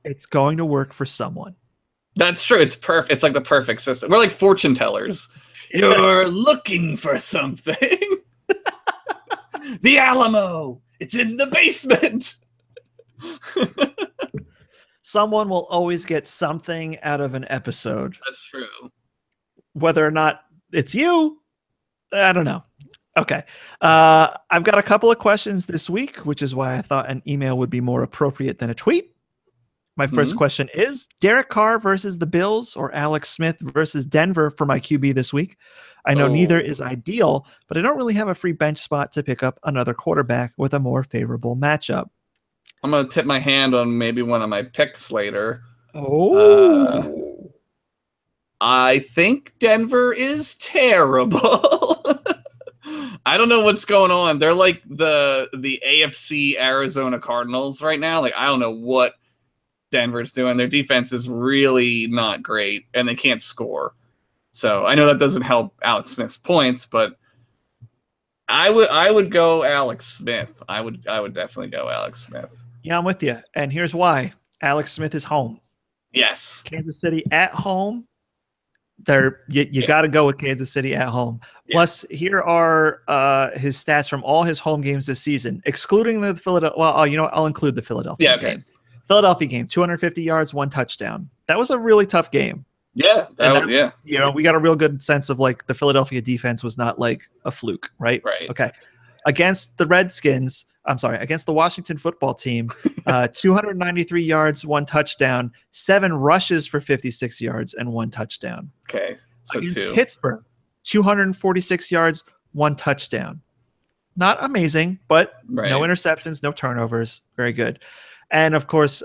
Speaker 3: It's going to work for someone.
Speaker 2: That's true. It's perfect. It's like the perfect system. We're like fortune tellers. You're looking for something. The Alamo. It's in the basement.
Speaker 3: Someone will always get something out of an episode.
Speaker 2: That's true.
Speaker 3: Whether or not it's you, I don't know. Okay. I've got a couple of questions this week, which is why I thought an email would be more appropriate than a tweet. My first question is Derek Carr versus the Bills or Alex Smith versus Denver for my QB this week. I know neither is ideal, but I don't really have a free bench spot to pick up another quarterback with a more favorable matchup.
Speaker 2: I'm going to tip my hand on maybe one of my picks later. I think Denver is terrible. I don't know what's going on. They're like the AFC Arizona Cardinals right now. Like, I don't know what Denver's doing. Their defense is really not great, and they can't score. So I know that doesn't help Alex Smith's points, but I would go Alex Smith. I would definitely go Alex Smith.
Speaker 3: Yeah, I'm with you. And here's why. Alex Smith is home.
Speaker 2: Yes.
Speaker 3: Kansas City at home. You got to go with Kansas City at home.
Speaker 2: Yeah.
Speaker 3: Plus, here are his stats from all his home games this season, excluding the Philadelphia. Well, you know what? I'll include the Philadelphia game. Philadelphia game, 250 yards, 1 touchdown. That was a really tough game.
Speaker 2: Yeah,
Speaker 3: yeah. You know, we got a real good sense of like the Philadelphia defense was not like a fluke, right?
Speaker 2: Right.
Speaker 3: Okay. Against the against the Washington football team, 293 yards, 1 touchdown, 7 rushes for 56 yards and 1 touchdown.
Speaker 2: Okay. So
Speaker 3: against
Speaker 2: 2.
Speaker 3: Pittsburgh, 246 yards, 1 touchdown. Not amazing, but no interceptions, no turnovers. Very good. And of course,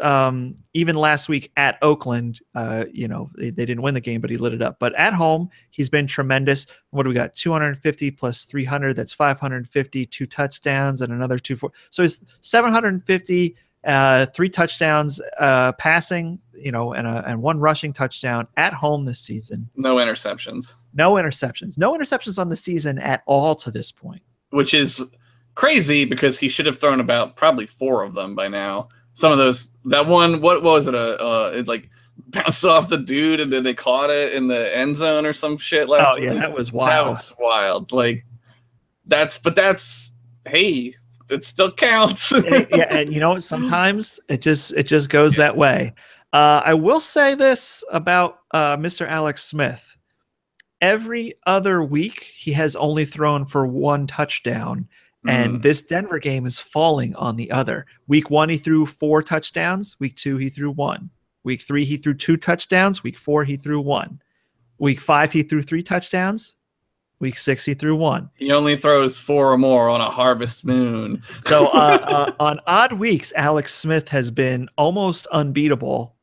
Speaker 3: even last week at Oakland, you know, they didn't win the game, but he lit it up. But at home, he's been tremendous. What do we got? 250 plus 300. That's 550, 2 touchdowns and another 2-4. So he's 750, 3 touchdowns passing, you know, and 1 rushing touchdown at home this season.
Speaker 2: No interceptions.
Speaker 3: No interceptions on the season at all to this point.
Speaker 2: Which is crazy because he should have thrown about probably 4 of them by now. Some of those, that one, what was it? It like bounced off the dude and then they caught it in the end zone or some shit last week.
Speaker 3: That was wild.
Speaker 2: That was wild. Like, hey, it still counts.
Speaker 3: Yeah, and you know, sometimes it just goes that way. I will say this about Mr. Alex Smith. Every other week, he has only thrown for 1 touchdown. And this Denver game is falling on the other. Week 1, he threw 4 touchdowns. Week 2, he threw 1. Week 3, he threw 2 touchdowns. Week 4, he threw 1. Week 5, he threw 3 touchdowns. Week 6, he threw 1.
Speaker 2: He only throws 4 or more on a harvest moon.
Speaker 3: So on odd weeks, Alex Smith has been almost unbeatable.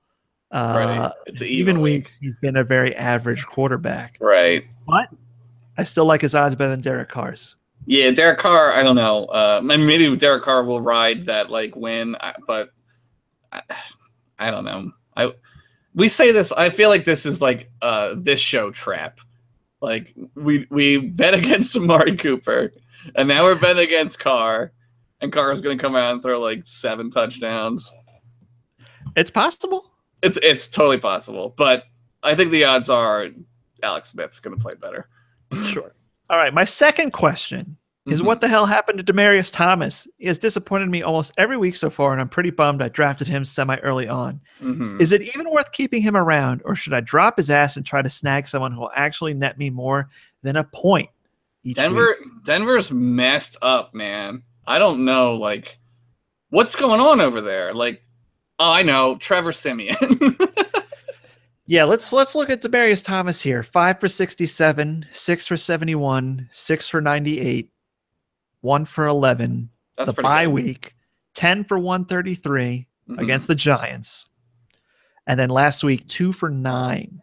Speaker 2: Right. It's
Speaker 3: even weeks, he's been a very average quarterback.
Speaker 2: Right.
Speaker 3: But I still like his odds better than Derek Carr's.
Speaker 2: Yeah, Derek Carr, I don't know. Maybe Derek Carr will ride that like win, but I don't know. We say this, I feel like this is like this show trap. Like we bet against Amari Cooper, and now we're betting against Carr, and Carr is going to come out and throw like 7 touchdowns.
Speaker 3: It's possible.
Speaker 2: It's totally possible, but I think the odds are Alex Smith's going to play better.
Speaker 3: Sure. All right, my second question is what the hell happened to Demaryius Thomas? He has disappointed me almost every week so far, and I'm pretty bummed I drafted him semi-early on. Is it even worth keeping him around, or should I drop his ass and try to snag someone who will actually net me more than a point each week?
Speaker 2: Denver's messed up, man. I don't know, like, what's going on over there? Like, oh, I know, Trevor Siemian.
Speaker 3: Yeah, let's look at Demaryius Thomas here. 5 for 67, 6 for 71, 6 for 98, 1 for 11.
Speaker 2: That's
Speaker 3: The
Speaker 2: pretty
Speaker 3: bye
Speaker 2: good.
Speaker 3: week, 10 for 133
Speaker 2: Mhm.
Speaker 3: against the Giants. And then last week, 2 for 9.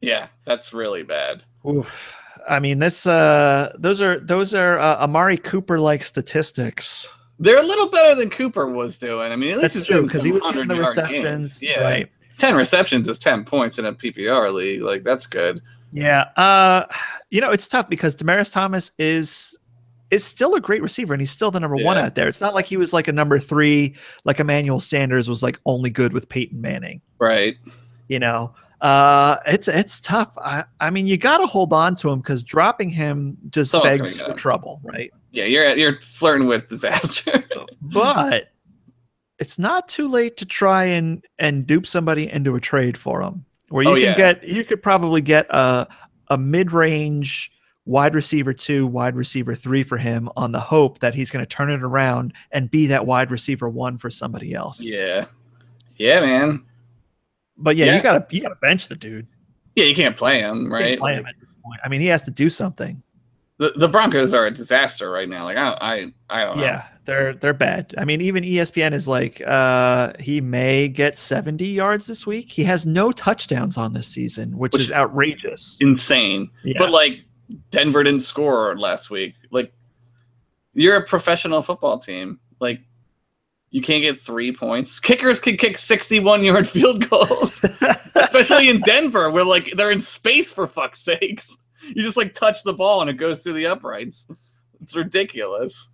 Speaker 2: Yeah, that's really bad.
Speaker 3: Oof. I mean, those are Amari Cooper like statistics.
Speaker 2: They're a little better than Cooper was doing. I mean, at least
Speaker 3: That's true because he was getting the
Speaker 2: 100-yard
Speaker 3: receptions.
Speaker 2: games. Yeah,
Speaker 3: Right.
Speaker 2: 10 receptions is 10 points in a PPR league. Like, that's good.
Speaker 3: Yeah. It's tough because Demaryius Thomas is still a great receiver and he's still the number one out there. It's not like he was like a number 3, like Emmanuel Sanders was like only good with Peyton Manning.
Speaker 2: Right.
Speaker 3: It's tough. I mean, you got to hold on to him because dropping him just
Speaker 2: Someone's
Speaker 3: begs
Speaker 2: gonna
Speaker 3: for
Speaker 2: go.
Speaker 3: trouble, right?
Speaker 2: Yeah, you're flirting with disaster.
Speaker 3: But it's not too late to try and dupe somebody into a trade for him, where you could probably get a mid-range wide receiver 2, wide receiver 3 for him on the hope that he's going to turn it around and be that wide receiver 1 for somebody else.
Speaker 2: Yeah, man.
Speaker 3: But you gotta bench the dude.
Speaker 2: Yeah, you can't play him, right?
Speaker 3: You can't play him at this point. I mean, he has to do something.
Speaker 2: The Broncos are a disaster right now. Like I don't know.
Speaker 3: Yeah, they're bad. I mean, even ESPN is like, he may get 70 yards this week. He has no touchdowns on this season, which is outrageous.
Speaker 2: Insane.
Speaker 3: Yeah.
Speaker 2: But like Denver didn't score last week. Like, you're a professional football team. Like, you can't get 3 points. Kickers can kick 61-yard field goals, especially in Denver, where like they're in space for fuck's sakes. You just like touch the ball and it goes through the uprights. It's ridiculous.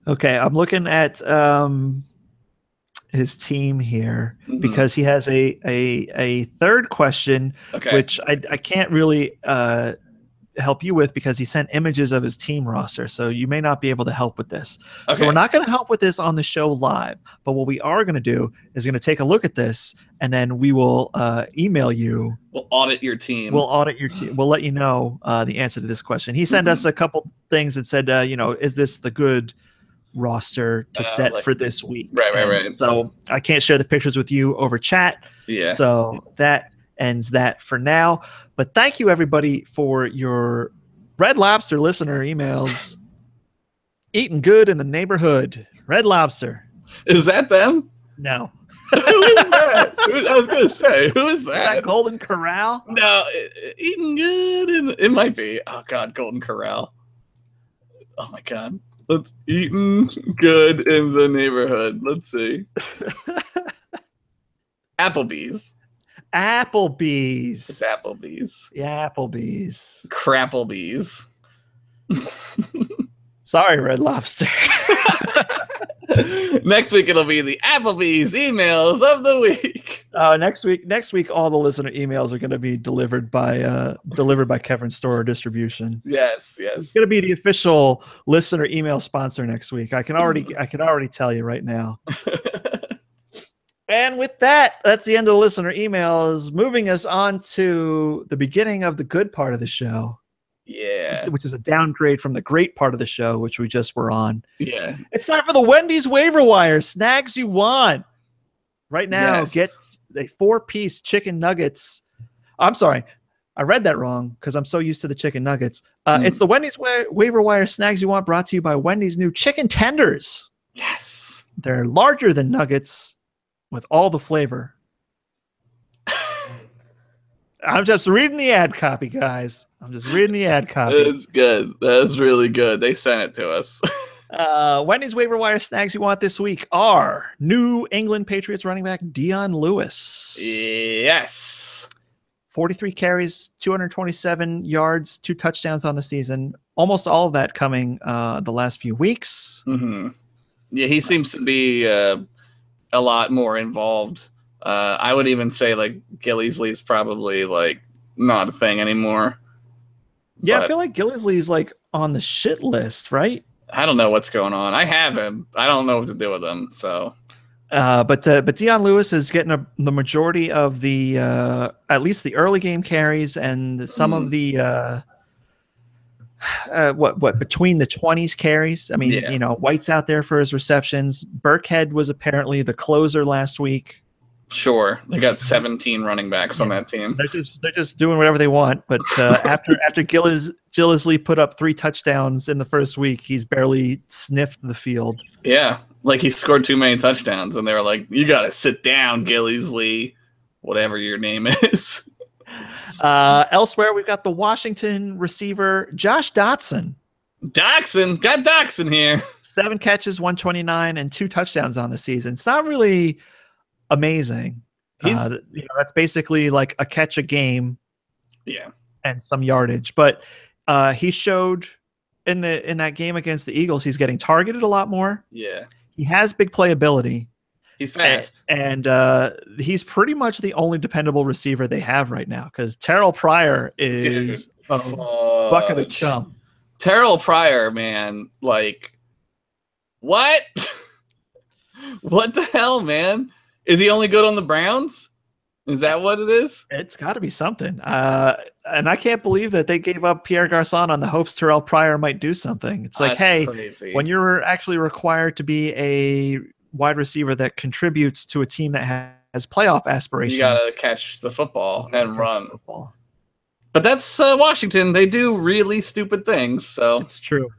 Speaker 3: Okay, I'm looking at his team here because he has a third question, which I can't really help you with because he sent images of his team roster, so you may not be able to help with this. So we're not going to help with this on the show live, but what we are going to do is going to take a look at this and then we will email you.
Speaker 2: We'll audit your team.
Speaker 3: We'll let you know the answer to this question. He sent us a couple things and said, is this the good roster to set for this week?
Speaker 2: Right.
Speaker 3: So I can't share the pictures with you over chat.
Speaker 2: Yeah.
Speaker 3: So that ends that for now. But thank you, everybody, for your Red Lobster listener emails. Eating good in the neighborhood. Red Lobster.
Speaker 2: Is that them?
Speaker 3: No.
Speaker 2: Who is that? I was going to say, who is that?
Speaker 3: Is that Golden Corral?
Speaker 2: No, Eating good. It might be. Oh, God, Golden Corral. Oh, my God. Let's eating good in the neighborhood. Let's see. Applebee's. It's Applebee's.
Speaker 3: Yeah, Applebee's.
Speaker 2: Crapplebee's.
Speaker 3: Sorry, Red Lobster.
Speaker 2: Next week it'll be the Applebee's emails of the week.
Speaker 3: Next week, all the listener emails are going to be delivered by Kevin Storer Distribution.
Speaker 2: Yes.
Speaker 3: It's going to be the official listener email sponsor next week. I can already tell you right now. And with that, that's the end of the listener emails, moving us on to the beginning of the good part of the show.
Speaker 2: Yeah.
Speaker 3: Which is a downgrade from the great part of the show, which we just were on.
Speaker 2: Yeah.
Speaker 3: It's time for the Wendy's waiver wire. Snags you want. Right now, get a 4-piece chicken nuggets. I'm sorry. I read that wrong because I'm so used to the chicken nuggets. It's the Wendy's waiver wire snags you want, brought to you by Wendy's new chicken tenders.
Speaker 2: Yes.
Speaker 3: They're larger than nuggets with all the flavor. I'm just reading the ad copy, guys. I'm just reading the ad copy.
Speaker 2: That's good. That's really good. They sent it to us.
Speaker 3: Wendy's waiver wire snags you want this week are New England Patriots running back Dion Lewis.
Speaker 2: Yes.
Speaker 3: 43 carries, 227 yards, 2 touchdowns on the season. Almost all of that coming the last few weeks.
Speaker 2: Mm-hmm. Yeah, he seems to be a lot more involved. I would even say like Gillisley's probably like not a thing anymore.
Speaker 3: Yeah,
Speaker 2: but
Speaker 3: I feel like Gillisley's like on the shit list, right?
Speaker 2: I don't know what's going on. I have him. I don't know what to do with him. So,
Speaker 3: but Dion Lewis is getting the majority of the at least the early game carries and some of the between the 20s carries. I mean, White's out there for his receptions. Burkhead was apparently the closer last week.
Speaker 2: Sure, they got 17 running backs on that team.
Speaker 3: They're just doing whatever they want. But after Gillisley put up 3 touchdowns in the first week, he's barely sniffed the field.
Speaker 2: Yeah, like he scored too many touchdowns, and they were like, "You got to sit down, Gillisley, whatever your name is."
Speaker 3: Elsewhere, we've got the Washington receiver Josh Dotson.
Speaker 2: Got Dotson here.
Speaker 3: 7 catches, 129, and 2 touchdowns on the season. It's not really amazing. That's basically like a catch a game, and some yardage. But he showed in that game against the Eagles, he's getting targeted a lot more.
Speaker 2: Yeah,
Speaker 3: he has big playability.
Speaker 2: He's fast,
Speaker 3: and he's pretty much the only dependable receiver they have right now because Terrell Pryor is a bucket of chum.
Speaker 2: Terrell Pryor, man, like what? What the hell, man? Is he only good on the Browns? Is that what it is?
Speaker 3: It's got to be something. And I can't believe that they gave up Pierre Garçon on the hopes Terrell Pryor might do something. It's like, hey,
Speaker 2: crazy. When
Speaker 3: you're actually required to be a wide receiver that contributes to a team that has playoff aspirations,
Speaker 2: you got to catch the football and run. But that's Washington. They do really stupid things. So
Speaker 3: it's true.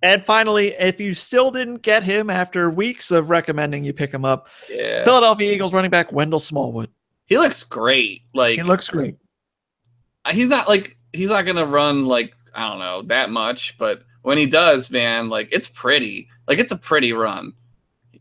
Speaker 3: And finally, if you still didn't get him after weeks of recommending you pick him up, Philadelphia Eagles running back Wendell Smallwood.
Speaker 2: He looks great.
Speaker 3: He looks great.
Speaker 2: He's not gonna run like, I don't know, that much, but when he does, man, like it's pretty. Like it's a pretty run.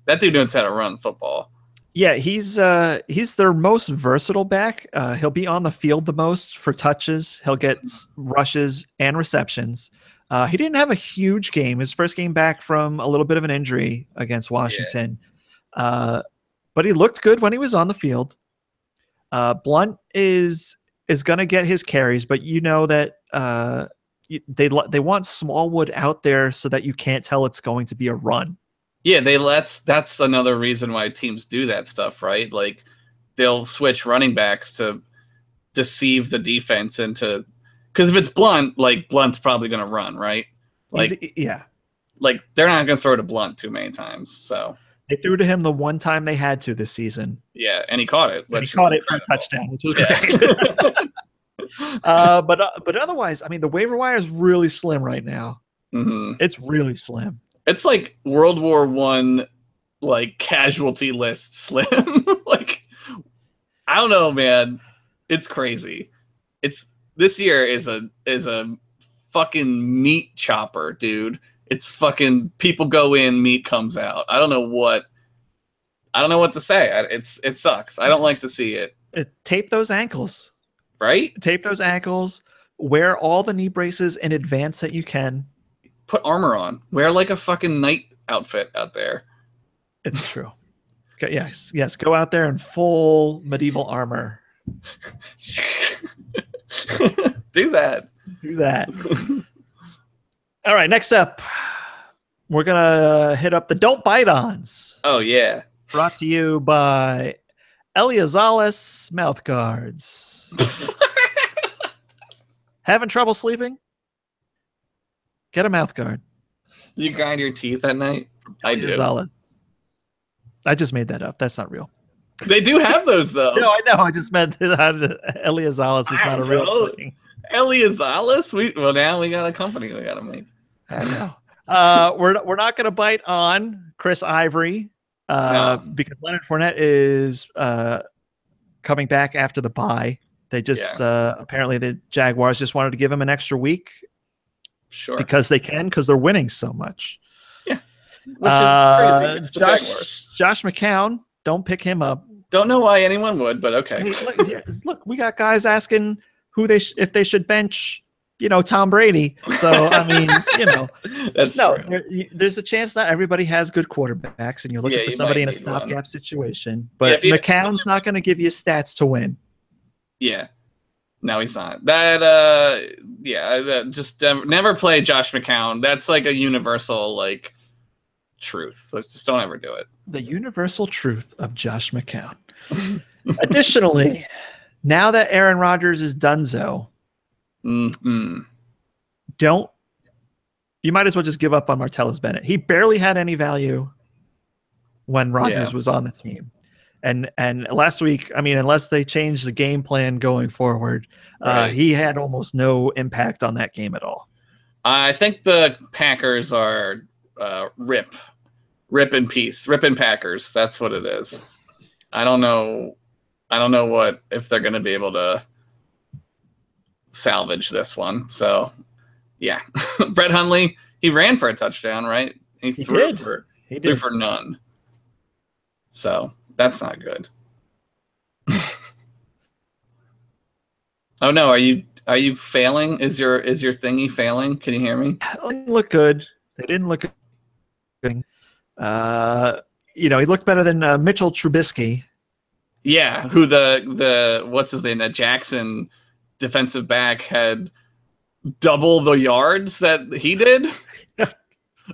Speaker 2: That dude knows how to run football.
Speaker 3: Yeah, he's their most versatile back. He'll be on the field the most for touches. He'll get rushes and receptions. He didn't have a huge game. His first game back from a little bit of an injury against Washington. But he looked good when he was on the field. Blunt is going to get his carries, but you know that they want Smallwood out there so that you can't tell it's going to be a run.
Speaker 2: Yeah, that's another reason why teams do that stuff, right? Like they'll switch running backs to deceive the defense into, because if it's Blunt, like Blunt's probably going to run, right? Like like they're not going to throw to Blunt too many times. So
Speaker 3: they threw to him the one time they had to this season.
Speaker 2: Yeah, and he caught it.
Speaker 3: He caught it for a touchdown, which was great. But otherwise, I mean, the waiver wire is really slim right now.
Speaker 2: Mm-hmm.
Speaker 3: It's really slim. It's
Speaker 2: like World War I, like casualty list slim. Like, I don't know, man. It's crazy. This year is a fucking meat chopper, dude. It's fucking people go in, meat comes out. I don't know what to say. It sucks. I don't like to see it.
Speaker 3: Tape those ankles.
Speaker 2: Right?
Speaker 3: Tape those ankles. Wear all the knee braces in advance that you can.
Speaker 2: Put armor on. Wear like a fucking knight outfit out there.
Speaker 3: It's true. Okay, yes. Go out there in full medieval armor.
Speaker 2: Do that.
Speaker 3: All right, next up, we're going to hit up the Don't Bite Ons.
Speaker 2: Oh, yeah.
Speaker 3: Brought to you by Eliazalis Mouth Guards. Having trouble sleeping? Get a mouth guard.
Speaker 2: Do you grind your teeth at night? I do.
Speaker 3: I just made that up. That's not real.
Speaker 2: They do have those, though.
Speaker 3: No, I know. I just meant that Eliazalis is not a real thing.
Speaker 2: Eliazalis? Now we got a company we got to make.
Speaker 3: I know. We're not going to bite on Chris Ivory because Leonard Fournette is coming back after the bye. They just apparently the Jaguars just wanted to give him an extra week.
Speaker 2: Sure.
Speaker 3: Because they can, because they're winning so much.
Speaker 2: Yeah. Which is crazy.
Speaker 3: Josh McCown, don't pick him up.
Speaker 2: Don't know why anyone would, but okay.
Speaker 3: Hey, look, we got guys asking if they should bench, Tom Brady. So I mean,
Speaker 2: that's true.
Speaker 3: There's a chance not everybody has good quarterbacks, and you're looking for somebody in a stopgap situation. But McCown's not going to give you stats to win.
Speaker 2: Yeah. No, he's not. Just never play Josh McCown. That's like a universal truth. Just don't ever do it.
Speaker 3: The universal truth of Josh McCown. Additionally, now that Aaron Rodgers is donezo, you might as well just give up on Martellus Bennett. He barely had any value when Rodgers was on the team. And last week, I mean, unless they change the game plan going forward,
Speaker 2: Right.
Speaker 3: he had almost no impact on that game at all.
Speaker 2: I think the Packers are rip in peace, rip in Packers. That's what it is. I don't know what if they're going to be able to salvage this one. So, yeah, Brett Hundley, he ran for a touchdown, right? He threw for none. So that's not good. Oh no, are you failing? Is your thingy failing? Can you hear me?
Speaker 3: It didn't look good. They didn't look good. He looked better than Mitchell Trubisky.
Speaker 2: Yeah, who the what's his name? That Jackson defensive back had double the yards that he did,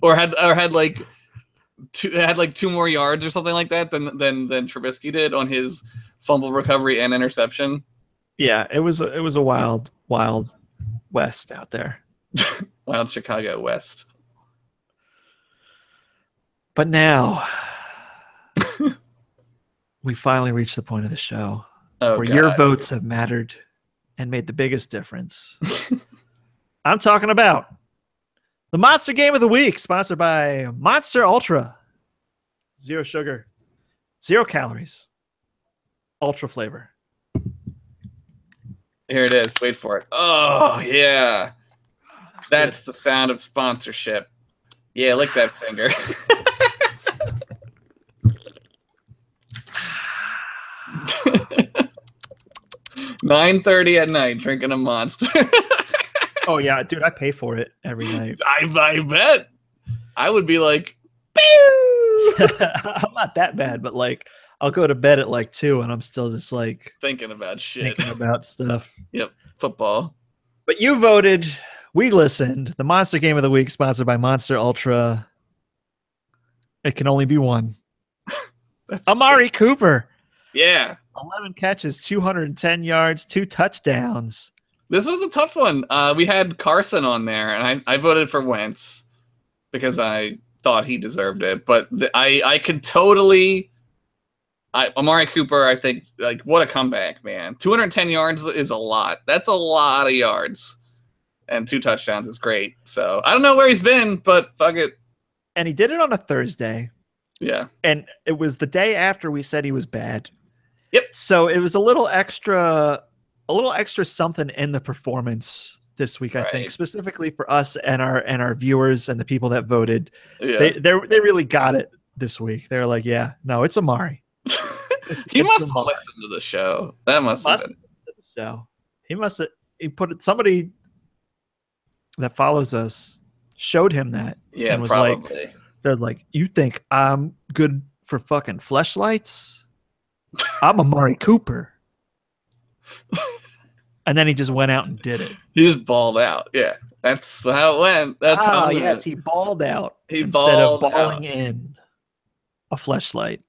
Speaker 2: or had like two more yards or something like that than Trubisky did on his fumble recovery and interception.
Speaker 3: Yeah, it was a wild west out there.
Speaker 2: Wild Chicago West.
Speaker 3: But now we finally reached the point of the show where your votes have mattered and made the biggest difference. I'm talking about the Monster Game of the Week, sponsored by Monster Ultra. 0 sugar, 0 calories, ultra flavor.
Speaker 2: Here it is. Wait for it. Oh, yeah. That's the sound of sponsorship. Yeah, lick that finger. 9:30 at night, drinking a Monster.
Speaker 3: Oh yeah, dude, I pay for it every night.
Speaker 2: I bet. I would be like, pew!
Speaker 3: I'm not that bad, but like, I'll go to bed at like 2, and I'm still just like
Speaker 2: thinking about shit,
Speaker 3: thinking about stuff.
Speaker 2: Yep, football.
Speaker 3: But you voted. We listened. The Monster Game of the Week, sponsored by Monster Ultra. It can only be one. Amari Cooper.
Speaker 2: Yeah.
Speaker 3: 11 catches, 210 yards, 2 touchdowns.
Speaker 2: This was a tough one. We had Carson on there, and I voted for Wentz because I thought he deserved it. But I could totally... Amari Cooper, I think, like, what a comeback, man. 210 yards is a lot. That's a lot of yards. And 2 touchdowns is great. So, I don't know where he's been, but fuck it.
Speaker 3: And he did it on a Thursday.
Speaker 2: Yeah.
Speaker 3: And it was the day after we said he was bad.
Speaker 2: Yep.
Speaker 3: So it was a little extra something in the performance this week, I think, specifically for us and our viewers and the people that voted.
Speaker 2: Yeah.
Speaker 3: They really got it this week. They're like, yeah, no, it's Amari.
Speaker 2: He must have listened to the show. That must have been
Speaker 3: the show. He put it. Somebody that follows us showed him that.
Speaker 2: Yeah,
Speaker 3: and was
Speaker 2: probably.
Speaker 3: Like, they're like, you think I'm good for fucking fleshlights? I'm Amari Cooper. And then he just went out and did it.
Speaker 2: He just balled out. Yeah, that's how it went. That's how it went.
Speaker 3: He balled out instead
Speaker 2: balled
Speaker 3: of balling in a fleshlight.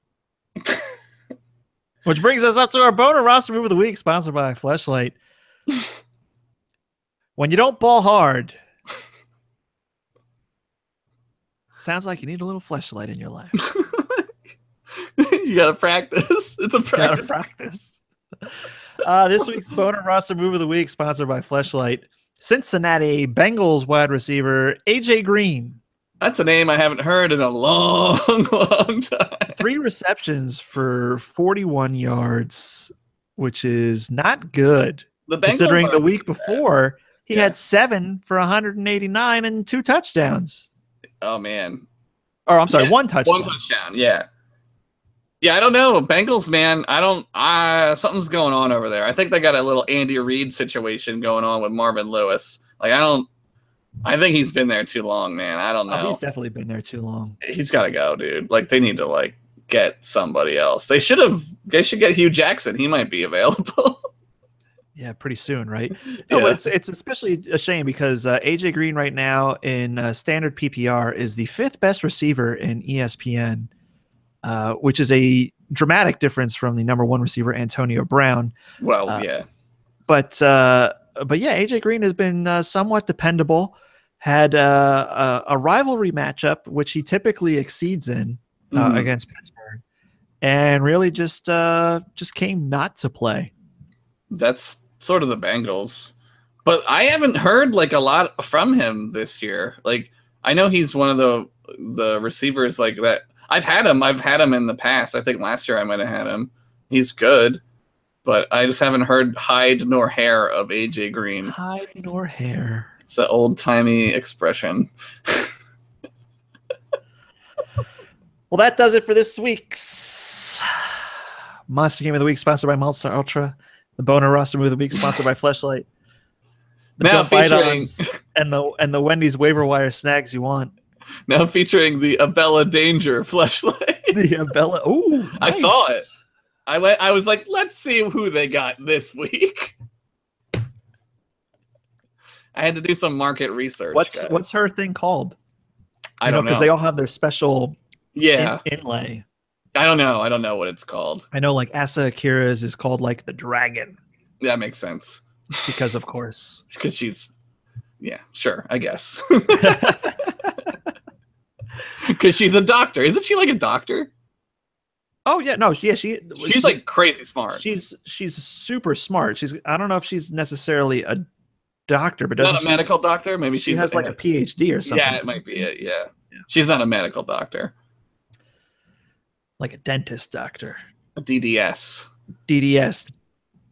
Speaker 3: Which brings us up to our boner roster move of the week, sponsored by Fleshlight. When you don't ball hard, sounds like you need a little fleshlight in your life.
Speaker 2: You gotta practice. It's a practice.
Speaker 3: Practice. This week's boner roster move of the week, sponsored by Fleshlight. Cincinnati Bengals wide receiver AJ Green.
Speaker 2: That's a name I haven't heard in a long, long time.
Speaker 3: 3 receptions for 41 yards, which is not good. Considering the week before, he had 7 for 189 and 2 touchdowns.
Speaker 2: Oh, man.
Speaker 3: Or, I'm sorry, 1 touchdown.
Speaker 2: 1 touchdown, yeah. Yeah, I don't know. Bengals, man, something's going on over there. I think they got a little Andy Reid situation going on with Marvin Lewis. Like, I think he's been there too long, man. I don't know.
Speaker 3: Oh, he's definitely been there too long.
Speaker 2: He's got to go, dude. Like, they need to, like, get somebody else. They should get Hugh Jackson. He might be available.
Speaker 3: Yeah, pretty soon, right? No, but it's especially a shame because AJ Green right now in standard PPR is the 5th best receiver in ESPN, which is a dramatic difference from the number 1 receiver, Antonio Brown.
Speaker 2: Well, yeah.
Speaker 3: But yeah, AJ Green has been somewhat dependable. Had a rivalry matchup, which he typically exceeds in against Pittsburgh. and really just came not to play.
Speaker 2: That's sort of the Bengals. But I haven't heard like a lot from him this year. Like I know he's one of the receivers like that. I've had him in the past. I think last year I might have had him. He's good, but I just haven't heard hide nor hair of AJ Green.
Speaker 3: Hide nor hair.
Speaker 2: It's an old-timey expression.
Speaker 3: Well, that does it for this week's Monster Game of the Week, sponsored by Monster Ultra. The Boner Roster Move of the Week, sponsored by Fleshlight. The
Speaker 2: Now
Speaker 3: featuring and the Wendy's waiver wire snags you want.
Speaker 2: Now featuring the Abella Danger fleshlight.
Speaker 3: The Abella. Ooh, nice.
Speaker 2: I saw it. I was like, let's see who they got this week. I had to do some market research.
Speaker 3: What's her thing called?
Speaker 2: I don't know.
Speaker 3: Because they all have their special inlay.
Speaker 2: I don't know. I don't know what it's called.
Speaker 3: I know like Asa Akira's is called like the Dragon.
Speaker 2: That makes sense.
Speaker 3: Because of course.
Speaker 2: Because she's sure, I guess. Because she's a doctor. Isn't she like a doctor?
Speaker 3: Oh yeah, no, she's
Speaker 2: like crazy smart.
Speaker 3: She's super smart. I don't know if she's necessarily a doctor, but
Speaker 2: not a medical doctor. Maybe
Speaker 3: she has like a PhD or something.
Speaker 2: Yeah, it might be it. Yeah. She's not a medical doctor.
Speaker 3: Like a dentist doctor.
Speaker 2: A DDS.
Speaker 3: DDS.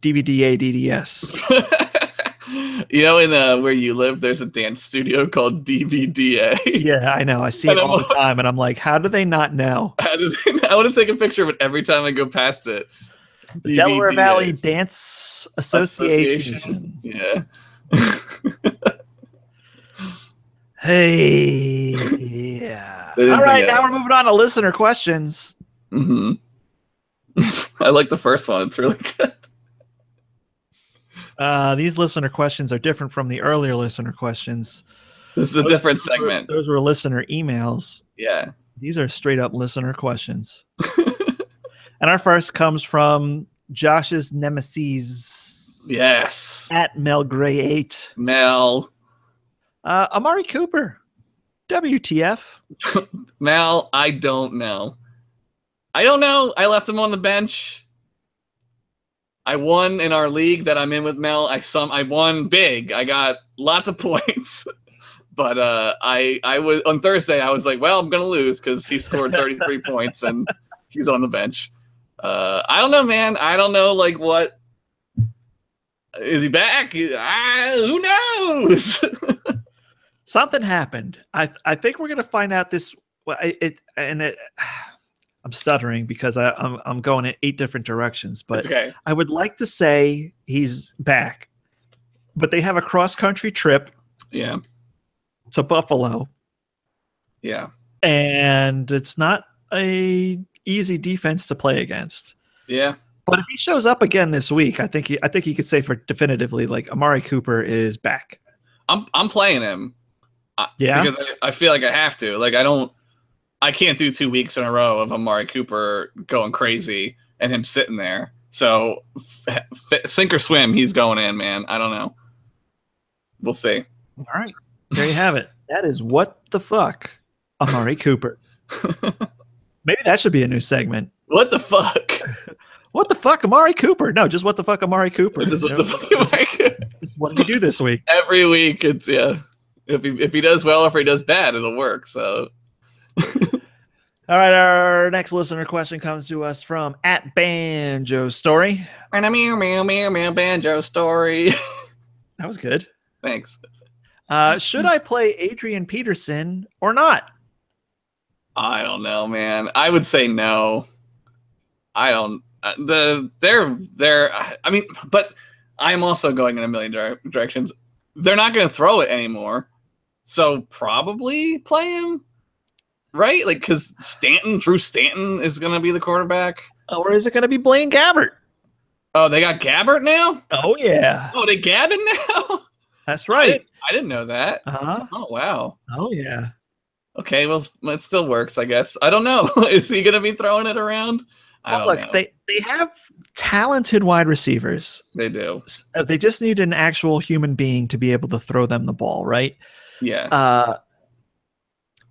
Speaker 3: DVDA DDS.
Speaker 2: You know, in where you live, there's a dance studio called DVDA.
Speaker 3: Yeah, I know. I see it all the time, and I'm like, how do they not know?
Speaker 2: I want to take a picture of it every time I go past it.
Speaker 3: The Delaware Valley Dance Association.
Speaker 2: Yeah.
Speaker 3: Hey. Yeah. All right, now we're moving on to listener questions.
Speaker 2: Mm-hmm. I like the first one. It's really good.
Speaker 3: These listener questions are different from the earlier listener questions.
Speaker 2: This is a different segment.
Speaker 3: Those were listener emails.
Speaker 2: Yeah.
Speaker 3: These are straight up listener questions. And our first comes from Josh's nemesis.
Speaker 2: Yes.
Speaker 3: At Mel Gray 8.
Speaker 2: Mel.
Speaker 3: Amari Cooper. WTF?
Speaker 2: Mel, I don't know. I left him on the bench. I won in our league that I'm in with Mel. I won big. I got lots of points. But I was on Thursday. I was like, well, I'm gonna lose because he scored 33 points and he's on the bench. I don't know, man. I don't know. Like, what is he back? Who knows?
Speaker 3: Something happened. I think we're gonna find out this. I'm stuttering because I'm going in 8 different directions, but
Speaker 2: okay.
Speaker 3: I would like to say he's back, but they have a cross-country trip to Buffalo. Yeah. And it's not a easy defense to play against.
Speaker 2: Yeah.
Speaker 3: But if he shows up again this week, I think he could say for definitively, like, Amari Cooper is back.
Speaker 2: I'm playing him. Because I feel like I have to. Like, I can't do 2 weeks in a row of Amari Cooper going crazy and him sitting there. So sink or swim, he's going in, man. I don't know. We'll see.
Speaker 3: All right. There you have it. That is What the Fuck Amari Cooper. Maybe that should be a new segment.
Speaker 2: What the fuck?
Speaker 3: What the fuck Amari Cooper? No, just What the Fuck Amari Cooper.
Speaker 2: Just what the fuck Amari Cooper.
Speaker 3: What did he do this week?
Speaker 2: Every week, it's If he does well or if he does bad, it'll work. So.
Speaker 3: All right, our next listener question comes to us from at Banjo Story.
Speaker 2: Banjo Story.
Speaker 3: That was good.
Speaker 2: Thanks.
Speaker 3: Should I play Adrian Peterson or not?
Speaker 2: I don't know, man. I would say no. I don't. They're. I mean, but I'm also going in a million directions. They're not going to throw it anymore, so probably play him. Right? Like, because Drew Stanton is going to be the quarterback.
Speaker 3: Or is it going to be Blaine Gabbert?
Speaker 2: Oh, they got Gabbert now?
Speaker 3: Oh, yeah.
Speaker 2: Oh, they Gabbin now?
Speaker 3: That's right.
Speaker 2: I didn't know that.
Speaker 3: Uh-huh.
Speaker 2: Oh, wow.
Speaker 3: Oh, yeah.
Speaker 2: Okay, well, it still works, I guess. I don't know. Is he going to be throwing it around? I don't know.
Speaker 3: They have talented wide receivers.
Speaker 2: They do.
Speaker 3: They just need an actual human being to be able to throw them the ball, right?
Speaker 2: Yeah.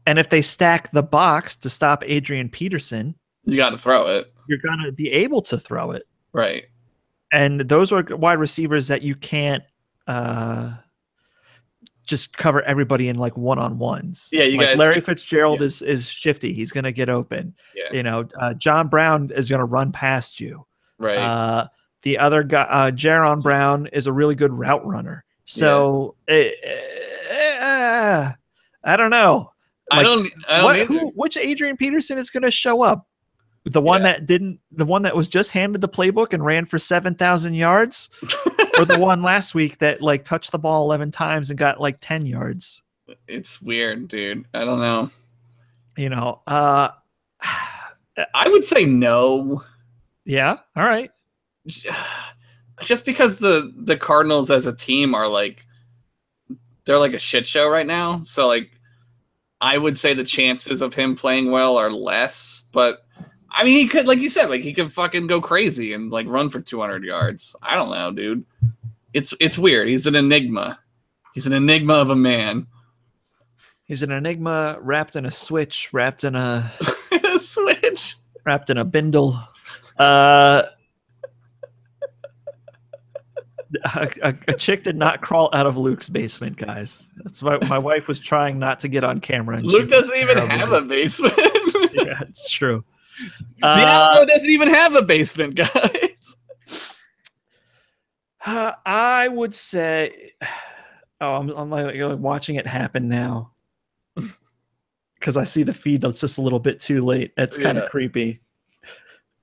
Speaker 3: And if they stack the box to stop Adrian Peterson,
Speaker 2: you got to throw it.
Speaker 3: you're gonna be able to throw it.
Speaker 2: Right.
Speaker 3: And those are wide receivers that you can't just cover everybody in like one-on-ones.
Speaker 2: Yeah, you
Speaker 3: like
Speaker 2: guys.
Speaker 3: Larry Fitzgerald is shifty. He's going to get open.
Speaker 2: Yeah.
Speaker 3: John Brown is going to run past you.
Speaker 2: Right.
Speaker 3: The other guy, Jaron Brown, is a really good route runner. So I don't know.
Speaker 2: I don't
Speaker 3: Which Adrian Peterson is going to show up? The one that was just handed the playbook and ran for 7,000 yards, or the one last week that like touched the ball 11 times and got like 10 yards.
Speaker 2: It's weird, dude. I don't know.
Speaker 3: I
Speaker 2: would say no.
Speaker 3: Yeah. All right.
Speaker 2: Just because the Cardinals as a team are like, they're like a shit show right now. So like, I would say the chances of him playing well are less, but I mean, he could, like you said, like he could fucking go crazy and like run for 200 yards. I don't know, dude. It's weird. He's an enigma. He's an enigma of a man.
Speaker 3: He's an enigma wrapped in a switch, wrapped in a
Speaker 2: switch,
Speaker 3: wrapped in a bindle. A chick did not crawl out of Luke's basement, guys. That's why my wife was trying not to get on camera. And
Speaker 2: Luke doesn't even have a basement.
Speaker 3: Yeah, it's true.
Speaker 2: The Alamo doesn't even have a basement, guys.
Speaker 3: I would say, I'm like watching it happen now because I see the feed that's just a little bit too late. It's kind of creepy.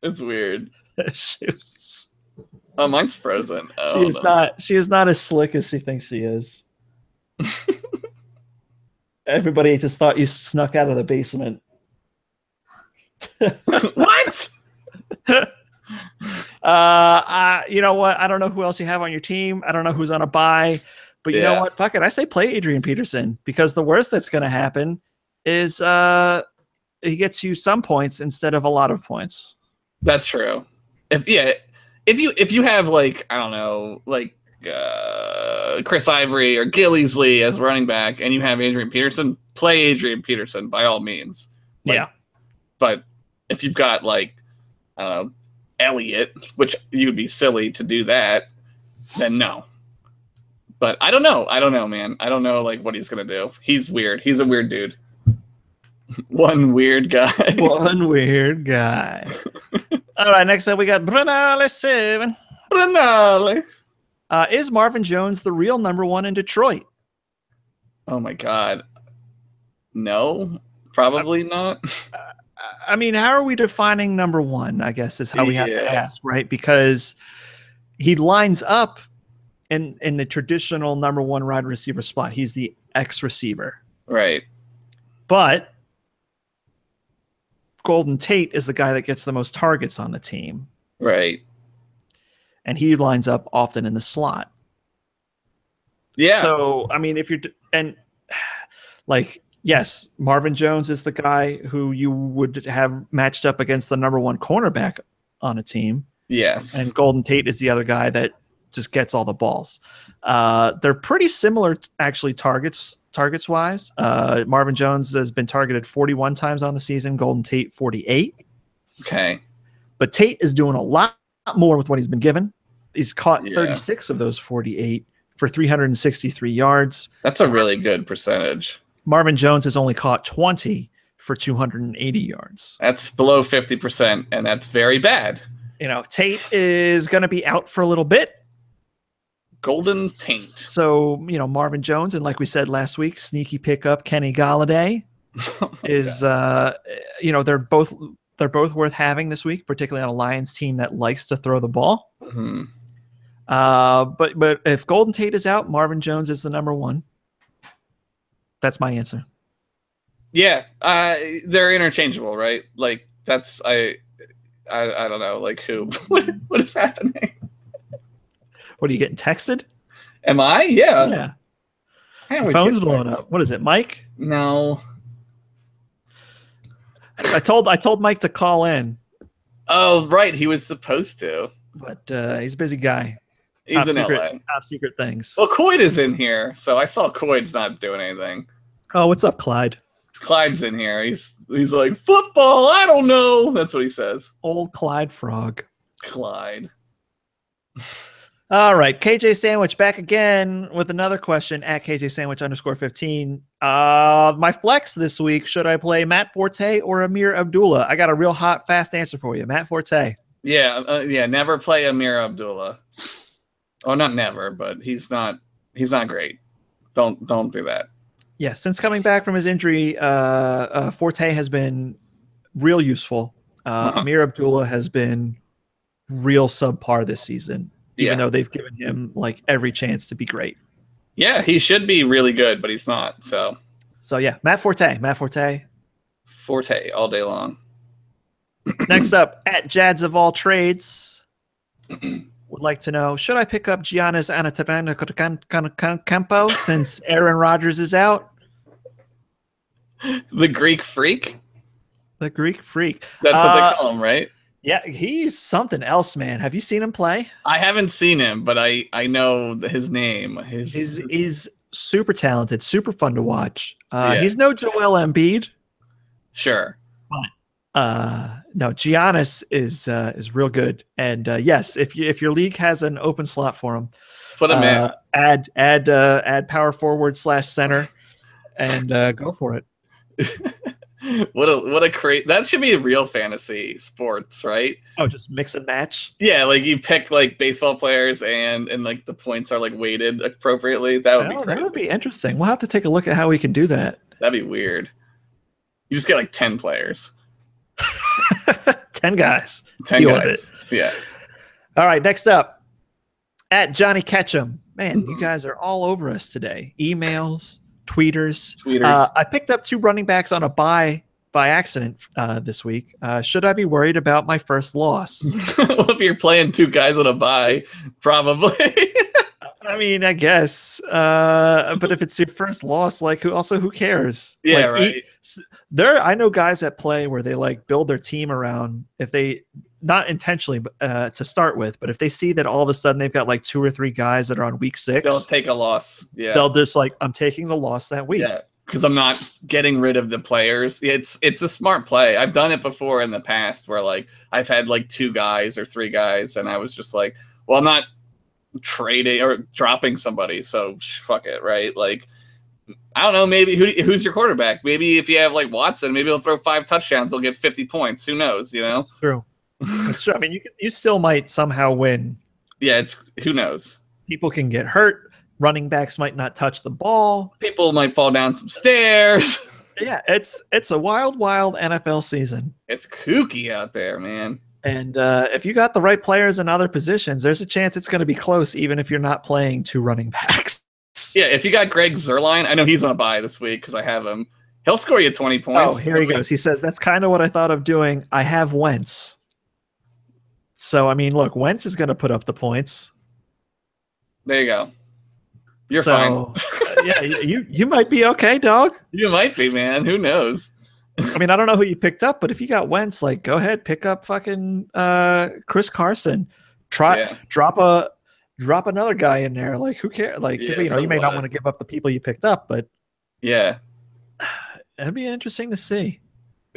Speaker 2: It's weird.
Speaker 3: Shoes.
Speaker 2: Oh, mine's frozen.
Speaker 3: She is not as slick as she thinks she is. Everybody just thought you snuck out of the basement.
Speaker 2: What?
Speaker 3: You know what? I don't know who else you have on your team. I don't know who's on a bye. But you know what? Fuck it. I say play Adrian Peterson because the worst that's going to happen is he gets you some points instead of a lot of points.
Speaker 2: That's true. If you have like, I don't know, like Chris Ivory or Gillies Lee as running back and you have Adrian Peterson, play Adrian Peterson by all means. But if you've got like, I don't know, Elliott, which you'd be silly to do that, then no. But I don't know. Man. I don't know like what he's going to do. He's weird. He's a weird dude. One weird guy.
Speaker 3: One weird guy. All right, next up we got Brunale7.
Speaker 2: Brunale.
Speaker 3: Is Marvin Jones the real number one in Detroit?
Speaker 2: Oh my God. No, probably not.
Speaker 3: I mean, how are we defining number one, I guess, is how we have to ask, right? Because he lines up in the traditional number one wide receiver spot. He's the X receiver.
Speaker 2: Right.
Speaker 3: But Golden Tate is the guy that gets the most targets on the team.
Speaker 2: Right.
Speaker 3: And he lines up often in the slot.
Speaker 2: Yeah.
Speaker 3: So, I mean, yes, Marvin Jones is the guy who you would have matched up against the number one cornerback on a team.
Speaker 2: Yes.
Speaker 3: And Golden Tate is the other guy that just gets all the balls. They're pretty similar, actually, targets-wise. Marvin Jones has been targeted 41 times on the season, Golden Tate 48.
Speaker 2: Okay.
Speaker 3: But Tate is doing a lot more with what he's been given. He's caught 36 of those 48 for 363 yards.
Speaker 2: That's a really good percentage.
Speaker 3: Marvin Jones has only caught 20 for 280 yards.
Speaker 2: That's below 50%, and that's very bad.
Speaker 3: Tate is going to be out for a little bit.
Speaker 2: Golden Tate.
Speaker 3: So, Marvin Jones, and like we said last week, sneaky pickup Kenny Galladay is, they're both worth having this week, particularly on a Lions team that likes to throw the ball.
Speaker 2: Mm-hmm.
Speaker 3: But if Golden Tate is out, Marvin Jones is the number one. That's my answer.
Speaker 2: Yeah, they're interchangeable, right? Like that's I don't know, like who? What is happening?
Speaker 3: What are you getting texted?
Speaker 2: Am I? Yeah.
Speaker 3: The phone's blowing up. What is it, Mike?
Speaker 2: No.
Speaker 3: I told Mike to call in.
Speaker 2: Oh, right. He was supposed to.
Speaker 3: But he's a busy guy.
Speaker 2: He's in LA.
Speaker 3: Top secret things.
Speaker 2: Well, Coyd is in here, so I saw Coyd's not doing anything.
Speaker 3: Oh, what's up, Clyde?
Speaker 2: Clyde's in here. He's like, football, I don't know. That's what he says.
Speaker 3: Old Clyde Frog.
Speaker 2: Clyde.
Speaker 3: All right, KJ Sandwich back again with another question at KJ Sandwich _15. My flex this week, should I play Matt Forte or Amir Abdullah? I got a real hot, fast answer for you. Matt Forte.
Speaker 2: Yeah, never play Amir Abdullah. Oh, not never, but he's not great. Don't do that.
Speaker 3: Yeah, since coming back from his injury, Forte has been real useful. Amir Abdullah has been real subpar this season, even though they've given him like every chance to be great.
Speaker 2: Yeah, he should be really good, but he's not. So
Speaker 3: yeah, Matt Forte
Speaker 2: all day long.
Speaker 3: Next up, at Jads of all trades, would like to know, should I pick up Giannis Antetokounmpo since Aaron Rodgers is out?
Speaker 2: The Greek Freak?
Speaker 3: The Greek Freak.
Speaker 2: That's what they call him, right?
Speaker 3: Yeah, he's something else, man. Have you seen him play?
Speaker 2: I haven't seen him, but I know his name.
Speaker 3: He's super talented, super fun to watch. He's no Joel Embiid.
Speaker 2: Sure.
Speaker 3: No, Giannis is real good. And yes, if your league has an open slot for him,
Speaker 2: put him in.
Speaker 3: Add power forward / center and go for it.
Speaker 2: What a that should be a real fantasy sports, right?
Speaker 3: Oh, just mix and match.
Speaker 2: Yeah, like you pick like baseball players and like the points are like weighted appropriately. That would be crazy.
Speaker 3: That would be interesting. We'll have to take a look at how we can do that.
Speaker 2: That'd be weird. You just get like 10 players.
Speaker 3: 10 guys.
Speaker 2: 10 guys. Yeah.
Speaker 3: All right, next up, at Johnny Ketchum. Man, you guys are all over us today. Emails, tweeters. I picked up 2 running backs on a buy by accident this week. Should I be worried about my first loss?
Speaker 2: Well, if you're playing 2 guys on a buy, probably.
Speaker 3: I mean, I guess. But if it's your first loss, like who cares?
Speaker 2: Yeah,
Speaker 3: like, right. I know guys that play where they like build their team around, if they not intentionally to start with, but if they see that all of a sudden they've got like 2 or 3 guys that are on week 6,
Speaker 2: they'll take a loss. Yeah,
Speaker 3: they'll just like, I'm taking the loss that week.
Speaker 2: Yeah, because I'm not getting rid of the players. It's a smart play. I've done it before in the past where like I've had like 2 guys or 3 guys, and I was just like, well, I'm not trading or dropping somebody, so fuck it, right? Like, I don't know, maybe who's your quarterback? Maybe if you have like Watson, maybe he'll throw 5 touchdowns, he'll get 50 points. Who knows? You know,
Speaker 3: it's true. It's true. I mean, you still might somehow win.
Speaker 2: Yeah, it's who knows.
Speaker 3: People can get hurt. Running backs might not touch the ball.
Speaker 2: People might fall down some stairs.
Speaker 3: Yeah, it's a wild NFL season.
Speaker 2: It's kooky out there, man.
Speaker 3: And if you got the right players in other positions, there's a chance it's going to be close, even if you're not playing 2 running backs.
Speaker 2: Yeah, if you got Greg Zuerlein, I know he's on a bye this week because I have him. He'll score you 20 points.
Speaker 3: Oh, here he goes. He says, that's kind of what I thought of doing. I have Wentz. So, I mean, look, Wentz is going to put up the points.
Speaker 2: There you go. You're fine.
Speaker 3: Yeah, you might be okay, dog.
Speaker 2: You might be, man. Who knows?
Speaker 3: I mean, I don't know who you picked up, but if you got Wentz, like, go ahead, pick up fucking Chris Carson. Drop another guy in there. Like, who cares? Like, you may not want to give up the people you picked up, but
Speaker 2: yeah,
Speaker 3: it'd be interesting to see.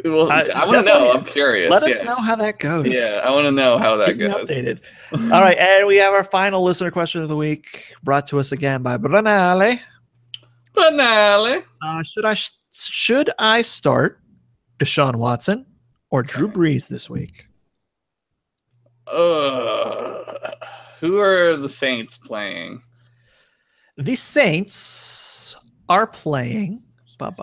Speaker 2: Well, I want to know. I'm curious.
Speaker 3: Let us know how that goes.
Speaker 2: Yeah, I want to know how that goes.
Speaker 3: Updated. All right, and we have our final listener question of the week, brought to us again by Branale. Should I start Deshaun Watson or Drew Brees this week?
Speaker 2: Who are the Saints playing?
Speaker 3: The Saints are playing. What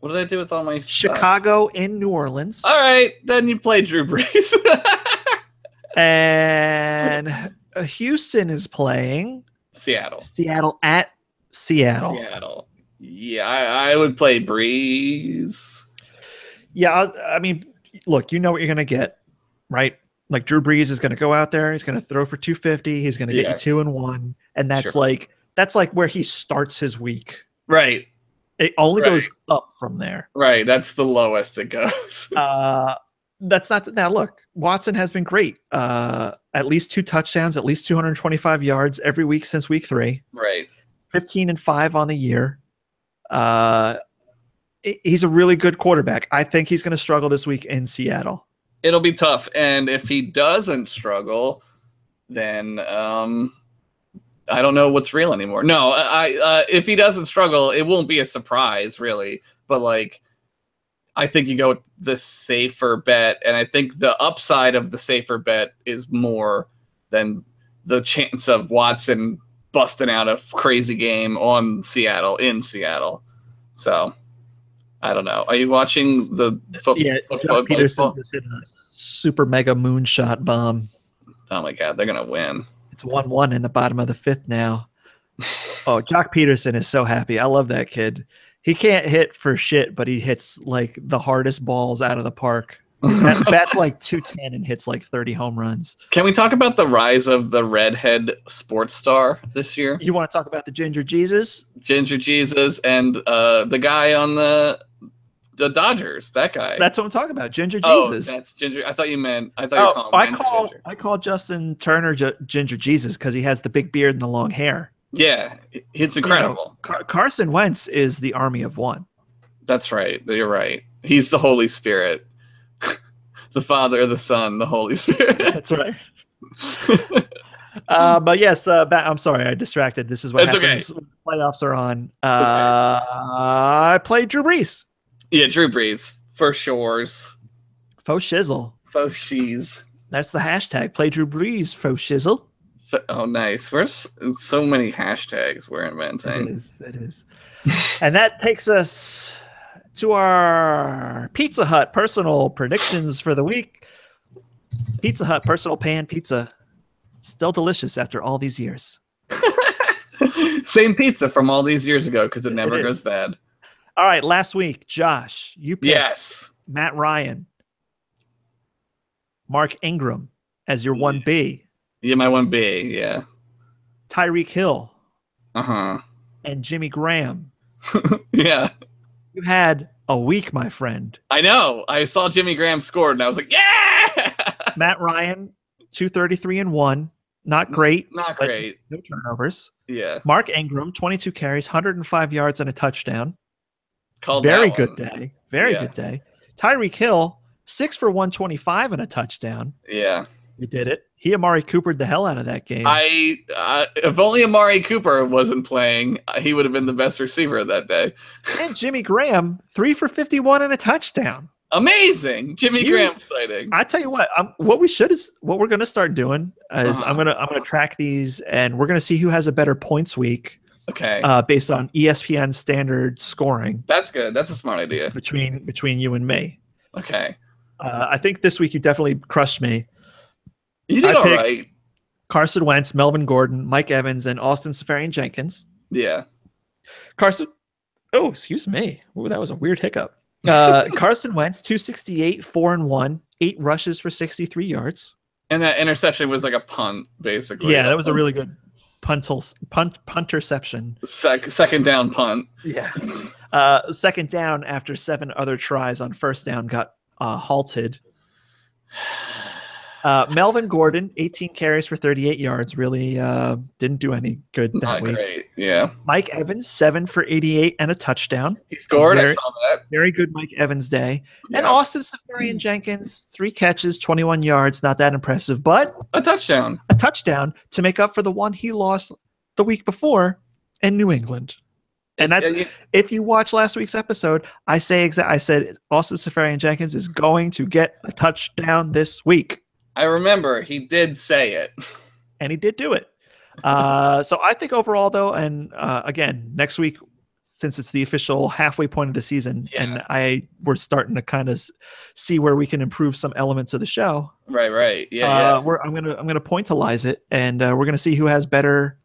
Speaker 2: did I do with all my
Speaker 3: Chicago
Speaker 2: stuff?
Speaker 3: In New Orleans.
Speaker 2: All right, then you play Drew Brees.
Speaker 3: And Houston is playing
Speaker 2: Seattle.
Speaker 3: Seattle at Seattle.
Speaker 2: Seattle. Yeah, I would play Brees.
Speaker 3: Yeah, I mean, look, you know what you're going to get, right? Like Drew Brees is going to go out there. He's going to throw for 250. He's going to get you 2-1. And that's like where he starts his week.
Speaker 2: Right.
Speaker 3: It only goes up from there.
Speaker 2: Right. That's the lowest it goes.
Speaker 3: That's not now. Look, Watson has been great. At least 2 touchdowns, at least 225 yards every week since week 3.
Speaker 2: Right.
Speaker 3: 15-5 on the year. He's a really good quarterback. I think he's going to struggle this week in Seattle.
Speaker 2: It'll be tough, and if he doesn't struggle, then I don't know what's real anymore. No, if he doesn't struggle, it won't be a surprise, really. But like, I think you go with the safer bet, and I think the upside of the safer bet is more than the chance of Watson busting out a crazy game in Seattle. So I don't know. Are you watching the football
Speaker 3: Peterson
Speaker 2: baseball?
Speaker 3: just hit a super mega moonshot bomb.
Speaker 2: Oh my God, they're gonna win.
Speaker 3: It's 1-1 in the bottom of the fifth now. Oh, Jock Peterson is so happy. I love that kid. He can't hit for shit, but he hits like the hardest balls out of the park. That's like 210 and hits like 30 home runs.
Speaker 2: Can we talk about the rise of the redhead sports star this year?
Speaker 3: You want to talk about the Ginger Jesus?
Speaker 2: Ginger Jesus and the guy on the Dodgers, that guy.
Speaker 3: That's what I'm talking about. Ginger
Speaker 2: Oh,
Speaker 3: Jesus.
Speaker 2: that's Ginger. I thought you were calling him Ginger.
Speaker 3: I call Justin Turner Ginger Jesus because he has the big beard and the long hair.
Speaker 2: Yeah, it's incredible.
Speaker 3: You know, Carson Wentz is the army of one.
Speaker 2: That's right. You're right. He's the Holy Spirit. The Father, the Son, the Holy Spirit.
Speaker 3: That's right. But yes, I'm sorry, I distracted. This is what happens when playoffs are on. I played Drew Brees.
Speaker 2: Yeah, Drew Brees. For shores.
Speaker 3: Faux shizzle.
Speaker 2: Faux cheese.
Speaker 3: That's the hashtag. Play Drew Brees. Faux shizzle.
Speaker 2: Oh, nice. There's so many hashtags we're inventing.
Speaker 3: It is. And that takes us to our Pizza Hut personal predictions for the week. Pizza Hut personal pan pizza. Still delicious after all these years.
Speaker 2: Same pizza from all these years ago because it never goes bad.
Speaker 3: All right, last week, Josh, you picked Matt Ryan, Mark Ingram as your 1B.
Speaker 2: Yeah, my 1B, yeah.
Speaker 3: Tyreek Hill.
Speaker 2: Uh-huh.
Speaker 3: And Jimmy Graham.
Speaker 2: Yeah.
Speaker 3: You had a week, my friend.
Speaker 2: I know. I saw Jimmy Graham scored, and I was like, yeah!
Speaker 3: Matt Ryan, 233-1. Not great.
Speaker 2: Not great.
Speaker 3: No turnovers.
Speaker 2: Yeah.
Speaker 3: Mark Ingram, 22 carries, 105 yards, and a touchdown.
Speaker 2: Called
Speaker 3: Very good day. Very good day. Tyreek Hill, 6 for 125 and a touchdown.
Speaker 2: Yeah.
Speaker 3: He did it. He Amari Coopered the hell out of that game.
Speaker 2: If only Amari Cooper wasn't playing, he would have been the best receiver that day.
Speaker 3: And Jimmy Graham, 3 for 51 and a touchdown.
Speaker 2: Amazing. Jimmy Graham sighting.
Speaker 3: I tell you what, what we're going to start doing is I'm going to track these, and we're going to see who has a better points week.
Speaker 2: Okay.
Speaker 3: Based on ESPN standard scoring.
Speaker 2: That's good. That's a smart idea.
Speaker 3: Between you and me.
Speaker 2: Okay.
Speaker 3: I think this week you definitely crushed me.
Speaker 2: You did all right.
Speaker 3: Carson Wentz, Melvin Gordon, Mike Evans, and Austin Seferian-Jenkins.
Speaker 2: Yeah.
Speaker 3: Carson. Oh, excuse me. Ooh, that was a weird hiccup. Carson Wentz, 268, 4-1, 8 rushes for 63 yards.
Speaker 2: And that interception was like a punt, basically.
Speaker 3: Yeah, that was a really good punterception.
Speaker 2: Second down punt.
Speaker 3: Yeah. Second down after 7 other tries on first down got halted. Melvin Gordon, 18 carries for 38 yards, really didn't do any good that week.
Speaker 2: Not great, yeah.
Speaker 3: Mike Evans, 7 for 88 and a touchdown.
Speaker 2: He scored, I saw that.
Speaker 3: Very good Mike Evans day. Yeah. And Austin Seferian-Jenkins, 3 catches, 21 yards, not that impressive, but
Speaker 2: a touchdown.
Speaker 3: A touchdown to make up for the one he lost the week before in New England. And that's if you watch last week's episode, I said Austin Seferian-Jenkins is going to get a touchdown this week.
Speaker 2: I remember he did say it.
Speaker 3: And he did do it. So I think overall, though, and again, next week, since it's the official halfway point of the season, and we're starting to kind of see where we can improve some elements of the show.
Speaker 2: Right. Yeah.
Speaker 3: I'm gonna pointalize it, and we're gonna see who has better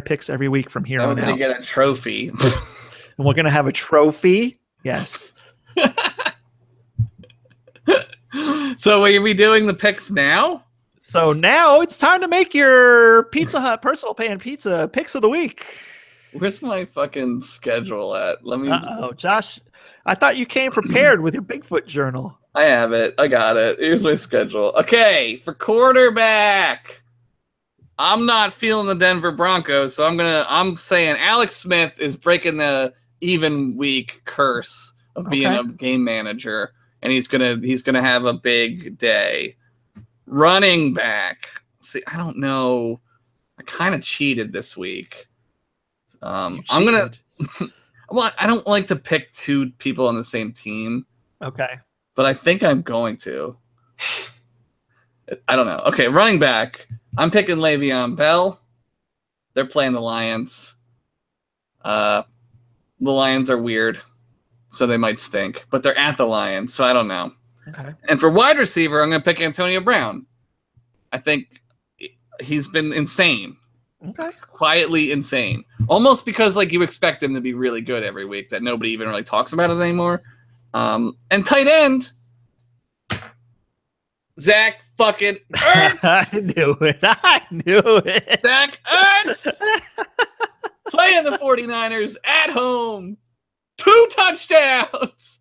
Speaker 3: picks every week from here on out.
Speaker 2: We're gonna get a trophy,
Speaker 3: and we're gonna have a trophy. Yes.
Speaker 2: So are we doing the picks now?
Speaker 3: So now it's time to make your Pizza Hut personal pan pizza picks of the week.
Speaker 2: Where's my fucking schedule at? Let me.
Speaker 3: Uh-oh, Josh. I thought you came prepared with your Bigfoot journal.
Speaker 2: I have it. I got it. Here's my schedule. Okay, for quarterback. I'm not feeling the Denver Broncos, so I'm saying Alex Smith is breaking the even week curse of being a game manager, and he's gonna have a big day. Running back. See, I don't know. I kind of cheated this week. I'm gonna. Well, I don't like to pick two people on the same team.
Speaker 3: Okay.
Speaker 2: But I think I'm going to. I don't know. Okay, running back. I'm picking Le'Veon Bell. They're playing the Lions. The Lions are weird, so they might stink. But they're at the Lions, so I don't know.
Speaker 3: Okay.
Speaker 2: And for wide receiver, I'm going to pick Antonio Brown. I think he's been insane.
Speaker 3: Okay.
Speaker 2: Quietly insane. Almost because like you expect him to be really good every week, that nobody even really talks about it anymore. And tight end, Zach fucking Ertz.
Speaker 3: I knew it.
Speaker 2: Zach Ertz playing the 49ers at home. 2 touchdowns.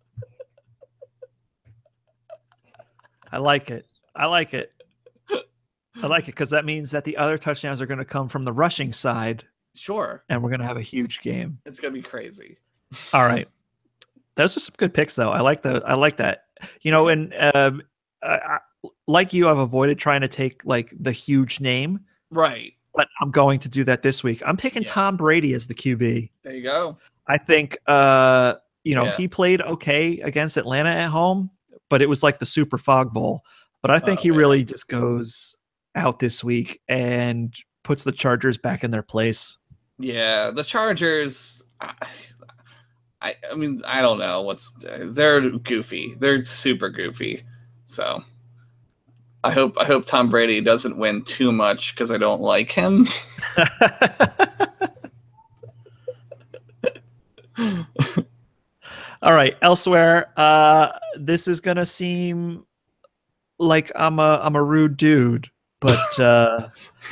Speaker 3: I like it because that means that the other touchdowns are going to come from the rushing side.
Speaker 2: Sure.
Speaker 3: And we're going to have a huge game.
Speaker 2: It's going to be crazy.
Speaker 3: All right. Those are some good picks, though. I like that. You know, and like you, I've avoided trying to take like the huge name.
Speaker 2: Right.
Speaker 3: But I'm going to do that this week. I'm picking Tom Brady as the QB.
Speaker 2: There you go.
Speaker 3: I think, he played okay against Atlanta at home, but it was like the Super Fog Bowl. But I think he really just goes out this week and puts the Chargers back in their place.
Speaker 2: Yeah, the Chargers. I mean, I don't know they're goofy. They're super goofy. So I hope Tom Brady doesn't win too much because I don't like him.
Speaker 3: All right, elsewhere. This is gonna seem like I'm a rude dude, but
Speaker 2: yeah.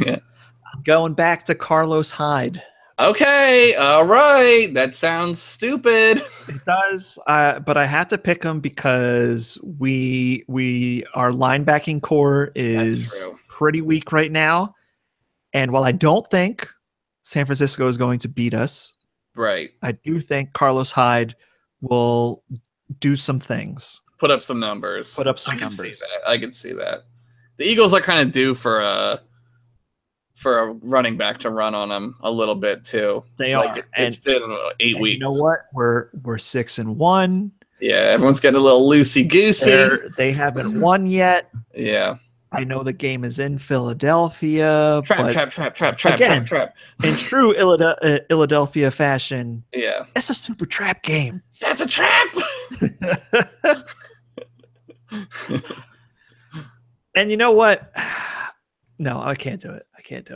Speaker 3: I'm going back to Carlos Hyde.
Speaker 2: Okay, all right. That sounds stupid.
Speaker 3: It does, but I have to pick him because our linebacking core is pretty weak right now, and while I don't think San Francisco is going to beat us,
Speaker 2: right,
Speaker 3: I do think Carlos Hyde will do some things.
Speaker 2: Put up some numbers.
Speaker 3: I
Speaker 2: can see that. The Eagles are kind of due for a running back to run on them a little bit too.
Speaker 3: They are.
Speaker 2: It's been 8 weeks.
Speaker 3: You know what? We're 6-1.
Speaker 2: Yeah, everyone's getting a little loosey goosey.
Speaker 3: They haven't won yet.
Speaker 2: Yeah.
Speaker 3: I know the game is in Philadelphia.
Speaker 2: Trap.
Speaker 3: In true Philadelphia fashion.
Speaker 2: Yeah.
Speaker 3: That's a super trap game.
Speaker 2: That's a trap.
Speaker 3: And you know what? No, I can't do it. I can't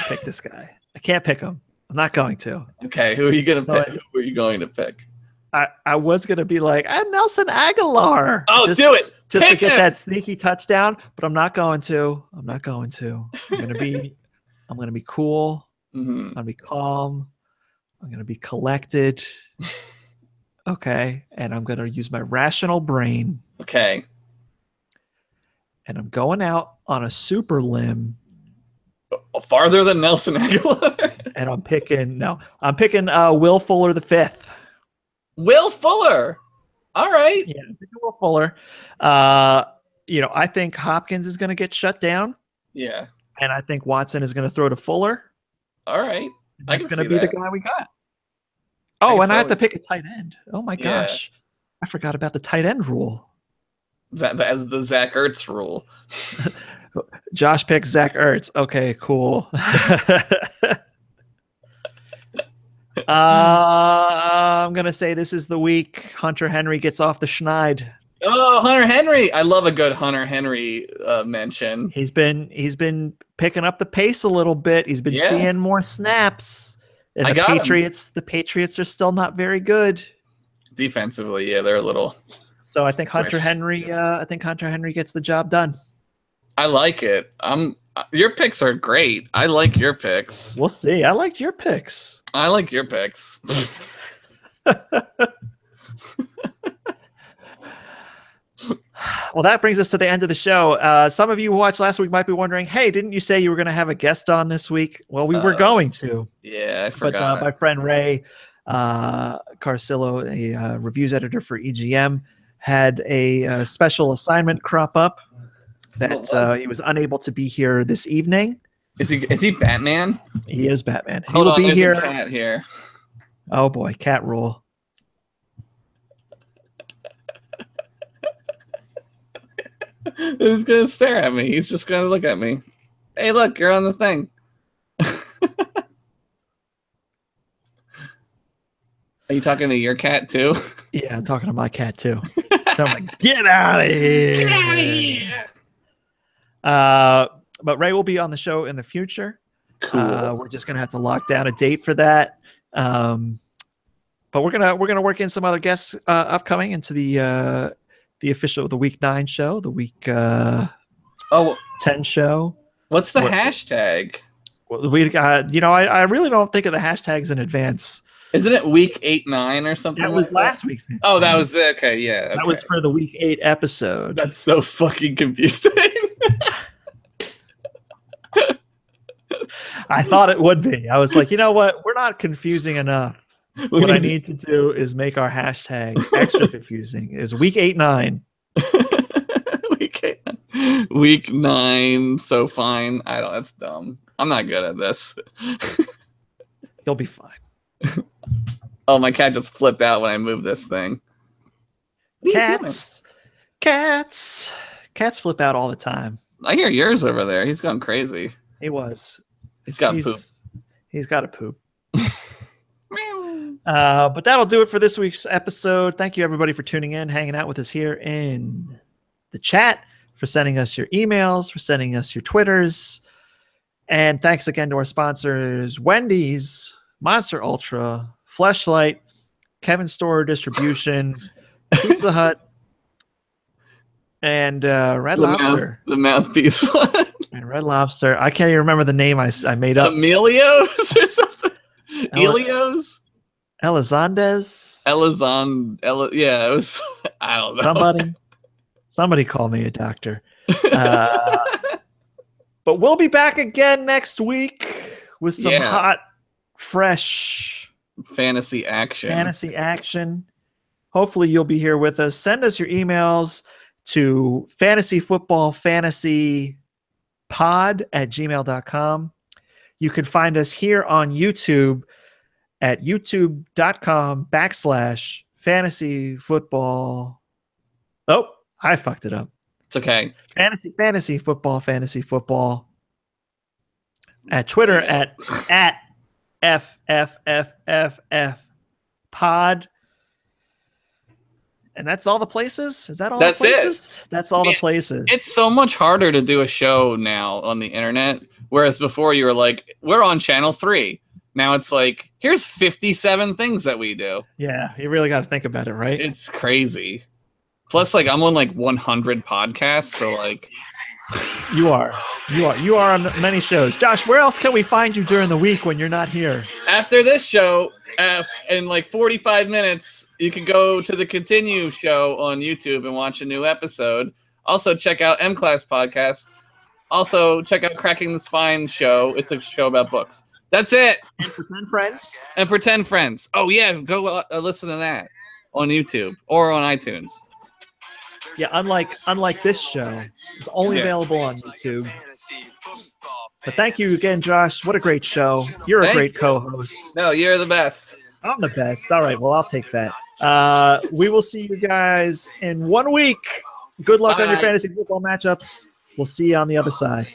Speaker 3: pick this guy. I can't pick him. I'm not going to.
Speaker 2: Okay, who are you going to pick? Who are you going to pick?
Speaker 3: I was going to be like, I'm Nelson Aguilar.
Speaker 2: Oh, do it.
Speaker 3: Just to get that sneaky touchdown, but I'm not going to. I'm going to be cool.
Speaker 2: Mm-hmm.
Speaker 3: I'm going to be calm. I'm going to be collected. Okay. And I'm going to use my rational brain.
Speaker 2: Okay.
Speaker 3: And I'm going out on a super limb.
Speaker 2: Farther than Nelson Aguilar?
Speaker 3: And I'm picking Will Fuller the fifth.
Speaker 2: Will Fuller. All right.
Speaker 3: Yeah, I'm picking Will Fuller. I think Hopkins is going to get shut down.
Speaker 2: Yeah.
Speaker 3: And I think Watson is going to throw to Fuller.
Speaker 2: All right.
Speaker 3: That's going to be the guy we got. Oh, and I have to pick a tight end. Oh, my gosh. I forgot about the tight end rule.
Speaker 2: As the Zach Ertz rule.
Speaker 3: Josh picks Zach Ertz. Okay, cool. I'm going to say this is the week Hunter Henry gets off the schneid.
Speaker 2: Oh, Hunter Henry. I love a good Hunter Henry mention.
Speaker 3: He's been picking up the pace a little bit. He's been seeing more snaps. And the Patriots are still not very good.
Speaker 2: Defensively, yeah, they're a little.
Speaker 3: So I think Hunter Henry gets the job done.
Speaker 2: I like it. Your picks are great. I like your picks.
Speaker 3: We'll see. I liked your picks.
Speaker 2: I like your picks.
Speaker 3: Well, that brings us to the end of the show. Some of you who watched last week might be wondering, hey, didn't you say you were going to have a guest on this week? Well, we were going to.
Speaker 2: Yeah, I
Speaker 3: But
Speaker 2: forgot.
Speaker 3: my friend Ray Carcillo, a reviews editor for EGM, had a special assignment crop up that he was unable to be here this evening.
Speaker 2: Is he Batman?
Speaker 3: He is Batman. He
Speaker 2: Hold
Speaker 3: will
Speaker 2: on,
Speaker 3: be
Speaker 2: there's
Speaker 3: here.
Speaker 2: a cat here.
Speaker 3: Oh boy, cat rule.
Speaker 2: He's gonna stare at me. He's just gonna look at me. Hey, look, you're on the thing. Are you talking to your cat too?
Speaker 3: Yeah, I'm talking to my cat too. So I'm like, get out of here.
Speaker 2: Get out of here.
Speaker 3: But Ray will be on the show in the future.
Speaker 2: Cool.
Speaker 3: We're just gonna have to lock down a date for that. But we're gonna work in some other guests upcoming into the week 9 show, the week 10 show.
Speaker 2: What's the hashtag?
Speaker 3: I really don't think of the hashtags in advance.
Speaker 2: Isn't it week 8, 9 or something?
Speaker 3: That was last week's.
Speaker 2: Oh, that was it. Okay, yeah. Okay.
Speaker 3: That was for the week 8 episode.
Speaker 2: That's so fucking confusing.
Speaker 3: I thought it would be. I was like, you know what? We're not confusing enough. What I need to do is make our hashtag extra confusing. Is week 8, 9.
Speaker 2: Week 9. So fine. I don't. That's dumb. I'm not good at this.
Speaker 3: You'll be fine.
Speaker 2: Oh, my cat just flipped out when I moved this thing.
Speaker 3: Cats flip out all the time.
Speaker 2: I hear yours over there. He's gone crazy.
Speaker 3: He was.
Speaker 2: He's got poop.
Speaker 3: He's got a poop. But that'll do it for this week's episode. Thank you, everybody, for tuning in, hanging out with us here in the chat, for sending us your emails, for sending us your Twitters. And thanks again to our sponsors, Wendy's, Monster Ultra, Fleshlight, Kevin Store Distribution, Pizza Hut, and Red Lobster.
Speaker 2: The mouthpiece one.
Speaker 3: And Red Lobster. I can't even remember the name I made up.
Speaker 2: Emilio's or something? Elios?
Speaker 3: Elizondes?
Speaker 2: Yeah, it was. I don't know.
Speaker 3: Somebody call me a doctor. But we'll be back again next week with some hot, fresh
Speaker 2: fantasy action.
Speaker 3: Hopefully you'll be here with us. Send us your emails to fantasyfootballfantasypod@gmail.com. You can find us here on YouTube at youtube.com/fantasyfootball. Oh, I fucked it up.
Speaker 2: It's okay.
Speaker 3: Fantasy football. At Twitter at FFFFF pod. And that's all the places? Is that all the places? That's all the places.
Speaker 2: It's so much harder to do a show now on the internet. Whereas before you were like, we're on channel 3. Now it's like, here's 57 things that we do.
Speaker 3: Yeah, you really got to think about it, right?
Speaker 2: It's crazy. Plus, like, I'm on like 100 podcasts, so like,
Speaker 3: you are on many shows. Josh, where else can we find you during the week when you're not here?
Speaker 2: After this show, in like 45 minutes, you can go to the Continue show on YouTube and watch a new episode. Also, check out M Class Podcast. Also, check out Cracking the Spine show. It's a show about books. That's it. And Pretend Friends. Oh yeah, go listen to that on YouTube or on iTunes.
Speaker 3: Yeah, unlike this show, it's only available on YouTube. But thank you again, Josh. What a great show. You're a great co-host.
Speaker 2: No, you're the best.
Speaker 3: I'm the best. All right, well, I'll take that. We will see you guys in 1 week. Good luck on your fantasy football matchups. We'll see you on the other side.